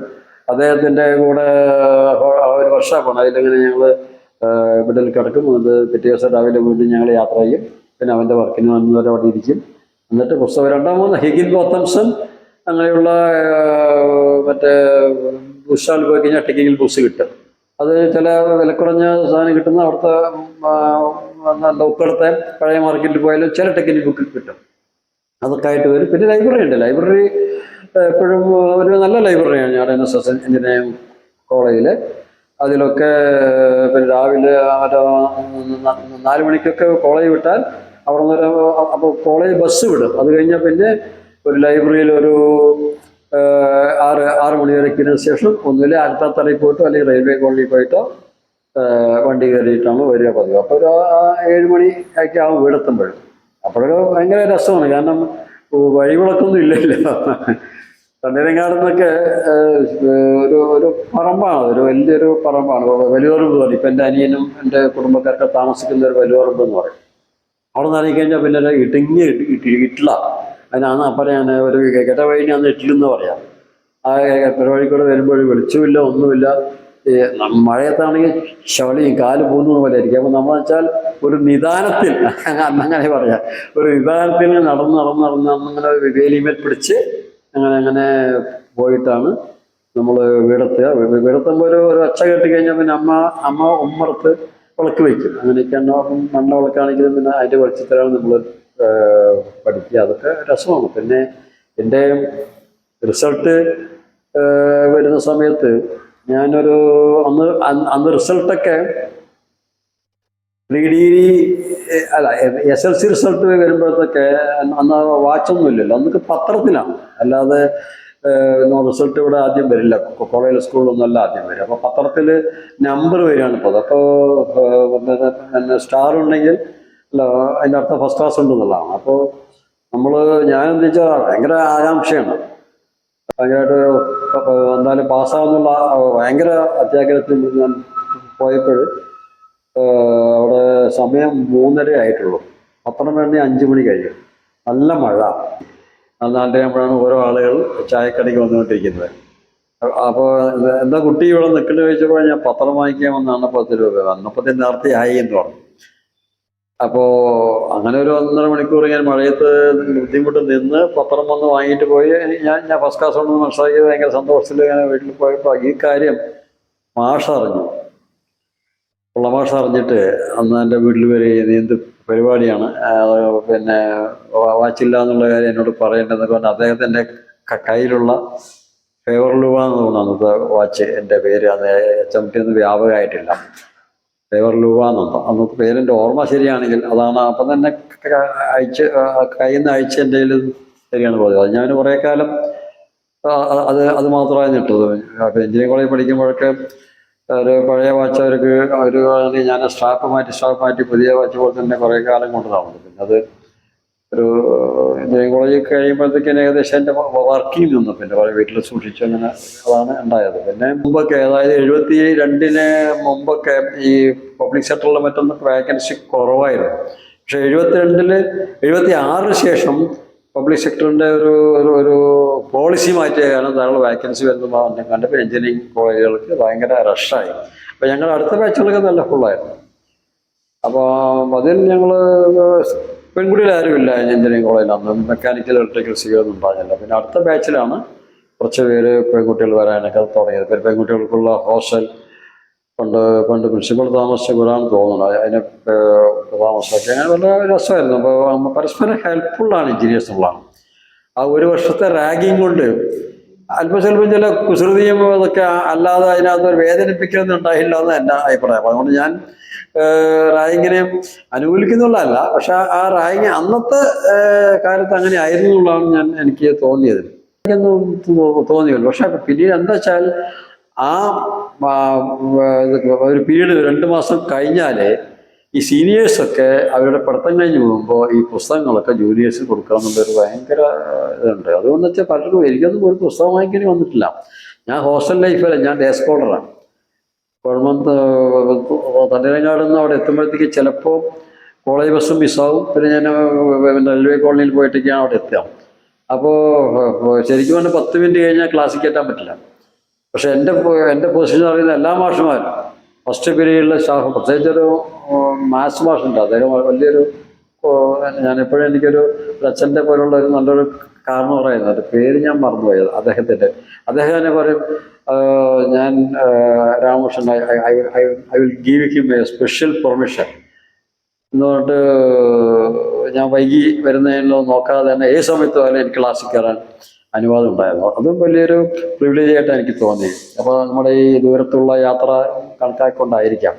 അദ്ദേഹത്തിൻ്റെ കൂടെ ഒരു വർഷമാണ്. അതിലിങ്ങനെ ഞങ്ങൾ ബെഡിൽ കിടക്കും. അത് പിറ്റേ ദിവസം രാവിലെ വീണ്ടും ഞങ്ങൾ യാത്ര ചെയ്യും. പിന്നെ അവൻ്റെ വർക്കിന് വന്നവരെ അവിടെ ഇരിക്കും. എന്നിട്ട് പുസ്തകം 2-3 ഹിഗിൻ ബോത്തംസൺ അങ്ങനെയുള്ള മറ്റേ ബുസ്റ്റാളിൽ പോയി കഴിഞ്ഞാൽ ടെക്നിക്കൽ ബുക്സ് കിട്ടും. അത് ചില വിലക്കുറഞ്ഞ സാധനം കിട്ടുന്ന അവിടുത്തെ ഉക്കടത്തെ പഴയ മാർക്കറ്റിൽ പോയാലും ചില ടെക്നിക്കൽ ബുക്ക് കിട്ടും. അതൊക്കെ ആയിട്ട് വരും. പിന്നെ ലൈബ്രറി ഉണ്ട്. ലൈബ്രറി എപ്പോഴും ഒരു നല്ല ലൈബ്രറിയാണ് ഞാൻ NSS എഞ്ചിനീയറിംഗ് കോളേജിൽ. അതിലൊക്കെ പിന്നെ രാവിലെ 4 മണിക്കൊക്കെ കോളേജ് വിട്ടാൽ അവിടെ നിന്ന് അപ്പോൾ കോളേജ് ബസ് വിടും. അത് കഴിഞ്ഞാൽ പിന്നെ ഒരു ലൈബ്രറിയിൽ ഒരു 6 മണി വരെക്കിന് ശേഷം ഒന്നുമില്ല അകത്താത്തറയിൽ പോയിട്ടോ അല്ലെങ്കിൽ റെയിൽവേ കോളനിയിൽ പോയിട്ടോ വണ്ടി കയറിയിട്ടാണ് വരിക പതിവ്. അപ്പോൾ ഒരു 7 മണി ഒക്കെ ആവും വീടെത്തുമ്പോഴും. അപ്പോഴൊക്കെ ഭയങ്കര രസമാണ്. കാരണം വഴിവിളക്കൊന്നും ഇല്ലല്ലോ. തണ്ണീരങ്ങാടെന്നൊക്കെ ഒരു പറമ്പാണ്, ഒരു വലിയൊരു പറമ്പാണ്, വലിയോറമ്പ് പറയും. ഇപ്പം എൻ്റെ അനിയനും എൻ്റെ കുടുംബക്കാരൊക്കെ താമസിക്കുന്ന ഒരു വലിയോറമ്പ് എന്ന് പറയും. അവിടെ നിന്ന് ഇറങ്ങിക്കഴിഞ്ഞാൽ പിന്നെ ഇടുങ്ങിയ ഇട്ടില, അതിനാണ് പറയാൻ ഒരു കെട്ടവഴിനാന്ന് ഇട്ടിലെന്ന് പറയാം. ആ പെരവഴി കൂടെ വരുമ്പോൾ വെളിച്ചമില്ല, ഒന്നുമില്ല. മഴയത്താണെങ്കിൽ ചളിയും കാല് പോകുന്ന പോലെ ആയിരിക്കും. അപ്പം നമ്മൾ വെച്ചാൽ ഒരു നിദാനത്തിൽ, അങ്ങനെ പറയാം, ഒരു നിദാനത്തിൽ നടന്ന് അങ്ങനെ വേലിമേൽ പിടിച്ച് അങ്ങനെ പോയിട്ടാണ് നമ്മൾ വീടെത്തുമ്പോൾ ഒരു ഒച്ച കേട്ട് കഴിഞ്ഞാൽ പിന്നെ അമ്മ ഉമ്മറത്ത് വിളക്ക് വയ്ക്കും. അങ്ങനെയൊക്കെയാണ്. മണ്ണ വിളക്കാണെങ്കിലും പിന്നെ അതിൻ്റെ വെളിച്ചത്തിലാണ് നമ്മൾ പഠിക്കുക. അതൊക്കെ രസമാണ്. പിന്നെ എൻ്റെ റിസൾട്ട് വരുന്ന സമയത്ത് ഞാനൊരു അന്ന് റിസൾട്ടൊക്കെ പ്രീ ഡിഗ്രി അല്ല SLC റിസൾട്ട് വരുമ്പോഴത്തൊക്കെ അന്ന് വാച്ചൊന്നും ഇല്ലല്ലോ. അന്നൊക്കെ പത്രത്തിലാണ്, അല്ലാതെ റിസൾട്ട് ഇവിടെ ആദ്യം വരില്ല. കോളേജ് സ്കൂളിലൊന്നും അല്ല ആദ്യം വരും. അപ്പോൾ പത്രത്തിൽ നമ്പർ വരികയാണ് ഇപ്പോൾ. അപ്പോൾ പിന്നെ സ്റ്റാർ ഉണ്ടെങ്കിൽ അല്ല അതിൻ്റെ അർത്ഥം ഫസ്റ്റ് ക്ലാസ് ഉണ്ടെന്നുള്ളതാണ്. അപ്പോൾ ഞാനെന്താ വെച്ചാൽ ഭയങ്കര ആകാംക്ഷയാണ്. ഭയങ്കരമായിട്ട് എന്തായാലും പാസ്സാവുന്നുള്ള ഭയങ്കര അത്യാഗ്രഹത്തിൽ ഞാൻ പോയപ്പോൾ അവിടെ സമയം 3:30 ആയിട്ടുള്ളൂ. പത്രം വേണ്ടി 5 മണി കഴിയും. നല്ല മഴ. അന്നാണ്ടാകുമ്പോഴാണ് ഓരോ ആളുകൾ ചായക്കടയ്ക്ക് വന്നുകൊണ്ടിരിക്കുന്നത്. അപ്പോൾ എന്താ കുട്ടി ഇവിടെ നിൽക്കേണ്ടി ചോദിച്ചപ്പോൾ ഞാൻ പത്രം വാങ്ങിക്കാൻ വന്നാണ് 10 രൂപ. അന്നപ്പത്തിന് നേരത്തെ ആയി എന്ന് പറഞ്ഞു. അപ്പോൾ അങ്ങനെ ഒരു 1.5 മണിക്കൂർ ഞാൻ മഴയത്ത് ബുദ്ധിമുട്ട് നിന്ന് പത്രം വന്ന് വാങ്ങിയിട്ട് പോയി. ഞാൻ ഫസ്റ്റ് ക്ലാസ് ഉണ്ടെന്ന് മനസ്സിലാക്കി ഭയങ്കര സന്തോഷത്തിൽ ഞാൻ വീട്ടിൽ പോയപ്പോൾ ഈ കാര്യം മാഷറിഞ്ഞു. മാഷ് അറിഞ്ഞിട്ട് അന്ന് എൻ്റെ വീട്ടിൽ വരെ എന്ത് പരിപാടിയാണ്, പിന്നെ വാച്ചില്ല എന്നുള്ള കാര്യം എന്നോട് പറയേണ്ടതെന്നൊക്കെ പറഞ്ഞാൽ അദ്ദേഹത്തിൻ്റെ കയ്യിലുള്ള ഫേവർ ലൂവ എന്ന് തോന്നുന്നു അന്നത്തെ വാച്ച്. എൻ്റെ പേര് അന്ന് HMT ഒന്നും വ്യാപകമായിട്ടില്ല. ഫേവർ ലൂവ എന്നുണ്ട് അന്നത്തെ പേരെൻ്റെ ഓർമ്മ ശരിയാണെങ്കിൽ അതാണ്. അപ്പം തന്നെ അയച്ച് കയ്യിൽ നിന്ന് അയച്ച് എൻ്റെ കയ്യിൽ ശരിയാണ് പോയത്. അത് ഞാൻ കുറേ കാലം അത് മാത്രമായി ഇട്ടത്. അപ്പം എഞ്ചിനീയറിംഗ് കോളേജിൽ പഠിക്കുമ്പോഴൊക്കെ ഒരു പഴയ വാച്ച് അവർക്ക് ഞാൻ സ്ട്രാപ്പ് മാറ്റി പുതിയ വാച്ച് പോലെ തന്നെ കുറേ കാലം കൊണ്ട് നടന്നു. പിന്നെ അത് ഒരു എഞ്ചിനീയറിംഗ് കോളേജിൽ കഴിയുമ്പോഴത്തേക്കും ഏകദേശം എൻ്റെ വർക്കിംഗ് നിന്നു. പിന്നെ കുറേ വീട്ടിൽ സൂക്ഷിച്ചു. അങ്ങനെ അതാണ് ഉണ്ടായത്. പിന്നെ മുമ്പൊക്കെ അതായത് 72 മുമ്പൊക്കെ ഈ പബ്ലിക് സെക്ടറിൽ മറ്റൊന്നും വേക്കൻസി കുറവായിരുന്നു. പക്ഷെ 76 ശേഷം പബ്ലിക് സെക്ടറിൻ്റെ ഒരു പോളിസി മാറ്റിയ കാരണം ധാരാളം വേക്കൻസി വരുന്ന കണ്ടപ്പോൾ എഞ്ചിനീയറിംഗ് കോളേജുകൾക്ക് ഭയങ്കര റഷായി. അപ്പോൾ ഞങ്ങളുടെ അടുത്ത ബാച്ചുകളൊക്കെ നല്ല ഫുള്ളായിരുന്നു. അപ്പോൾ അതിൽ ഞങ്ങൾ പെൺകുട്ടികളാരുമില്ല എഞ്ചിനീയറിംഗ് കോളേജിൽ. അന്ന് മെക്കാനിക്കൽ ഇലക്ട്രിക്കൽ സിവിലൊന്നും ഉണ്ടായിരുന്നില്ല. പിന്നെ അടുത്ത ബാച്ചിലാണ് കുറച്ച് പേര് പെൺകുട്ടികൾ വരാനൊക്കെ തുടങ്ങിയത്. പിന്നെ പെൺകുട്ടികൾക്കുള്ള ഹോസ്റ്റൽ പണ്ട് പ്രിൻസിപ്പൾ താമസിച്ച വീടാണെന്ന് തോന്നുന്നു. അതിനെ താമസമൊക്കെ അങ്ങനെ വളരെ രസമായിരുന്നു. അപ്പോൾ പരസ്പരം ഹെൽപ്ഫുള്ളാണ് എഞ്ചിനീയേഴ്സ് എന്നുള്ളതാണ്. ആ ഒരു വർഷത്തെ റാഗിങ് കൊണ്ട് അല്പസ്വല്പം ചില കുസൃതിയും അതൊക്കെ അല്ലാതെ അതിനകത്ത് ഒരു വേദനിപ്പിക്കുന്നൊന്നും ഉണ്ടായില്ല എന്ന് എൻ്റെ അഭിപ്രായം. അതുകൊണ്ട് ഞാൻ റാഗിങ്ങിനെ അനുകൂലിക്കുന്നുള്ളതല്ല, പക്ഷെ ആ റാഗിങ് അന്നത്തെ കാലത്ത് അങ്ങനെ ആയിരുന്നു എന്നുള്ളതാണ് എനിക്ക് തോന്നിയത്. എനിക്കൊന്നും തോന്നിയല്ലോ. പക്ഷെ പിന്നീട് എന്താ വെച്ചാൽ ആ ഒരു പീരീഡ് 2 മാസം കഴിഞ്ഞാൽ ഈ സീനിയേഴ്സൊക്കെ അവരുടെ പഠിത്തം കഴിഞ്ഞ് പോകുമ്പോൾ ഈ പുസ്തകങ്ങളൊക്കെ ജൂനിയേഴ്സിന് കൊടുക്കണം എന്നുള്ളൊരു ഭയങ്കര ഇതുണ്ട്. അതുകൊണ്ട് വെച്ചാൽ പലർക്കും എനിക്കൊന്നും ഒരു പുസ്തകം വാങ്ങിക്കേണ്ടി വന്നിട്ടില്ല. ഞാൻ ഹോസ്റ്റൽ ലൈഫല്ല, ഞാൻ ഡേ സ്കോളറാണ്. തണ്ണീരങ്ങാട് നിന്ന് അവിടെ എത്തുമ്പോഴത്തേക്ക് ചിലപ്പോൾ കോളേജ് ബസ്സും മിസ്സാവും. പിന്നെ ഞാൻ റെയിൽവേ കോളനിയിൽ പോയിട്ടൊക്കെയാണ് അവിടെ എത്തുക. അപ്പോൾ ശരിക്കും പറഞ്ഞാൽ 10 മിനിറ്റ് കഴിഞ്ഞാൽ ക്ലാസ്സിൽ കയറ്റാൻ പറ്റില്ല. പക്ഷെ എൻ്റെ പൊസിഷൻ അറിയുന്ന എല്ലാ മാഷുമാരും ഫസ്റ്റ് പീരീഡിലെ സ്റ്റാഫ്, പ്രത്യേകിച്ചൊരു മാത്സ് മാഷുണ്ട്. അദ്ദേഹം വലിയൊരു ഞാനെപ്പോഴും എനിക്കൊരു അച്ഛൻ്റെ പോലുള്ള ഒരു നല്ലൊരു കാരണം പറയുന്നത്, അതിൻ്റെ പേര് ഞാൻ മറന്നുപോയത് അദ്ദേഹം തന്നെ പറയും, ഞാൻ Ramakrishnan I will give him A special permission എന്ന് പറഞ്ഞിട്ട് ഞാൻ വൈകി വരുന്നതിനോ നോക്കാതെ തന്നെ ഏത് സമയത്ത് വരെ എനിക്ക് ക്ലാസ്സിൽ കയറാൻ അനുവാദം ഉണ്ടായിരുന്നു. അതും വലിയൊരു പ്രിവിലേജ് ആയിട്ട് എനിക്ക് തോന്നി. അപ്പോൾ നമ്മുടെ ഈ ദൂരത്തുള്ള യാത്ര കണക്കാക്കൊണ്ടായിരിക്കാം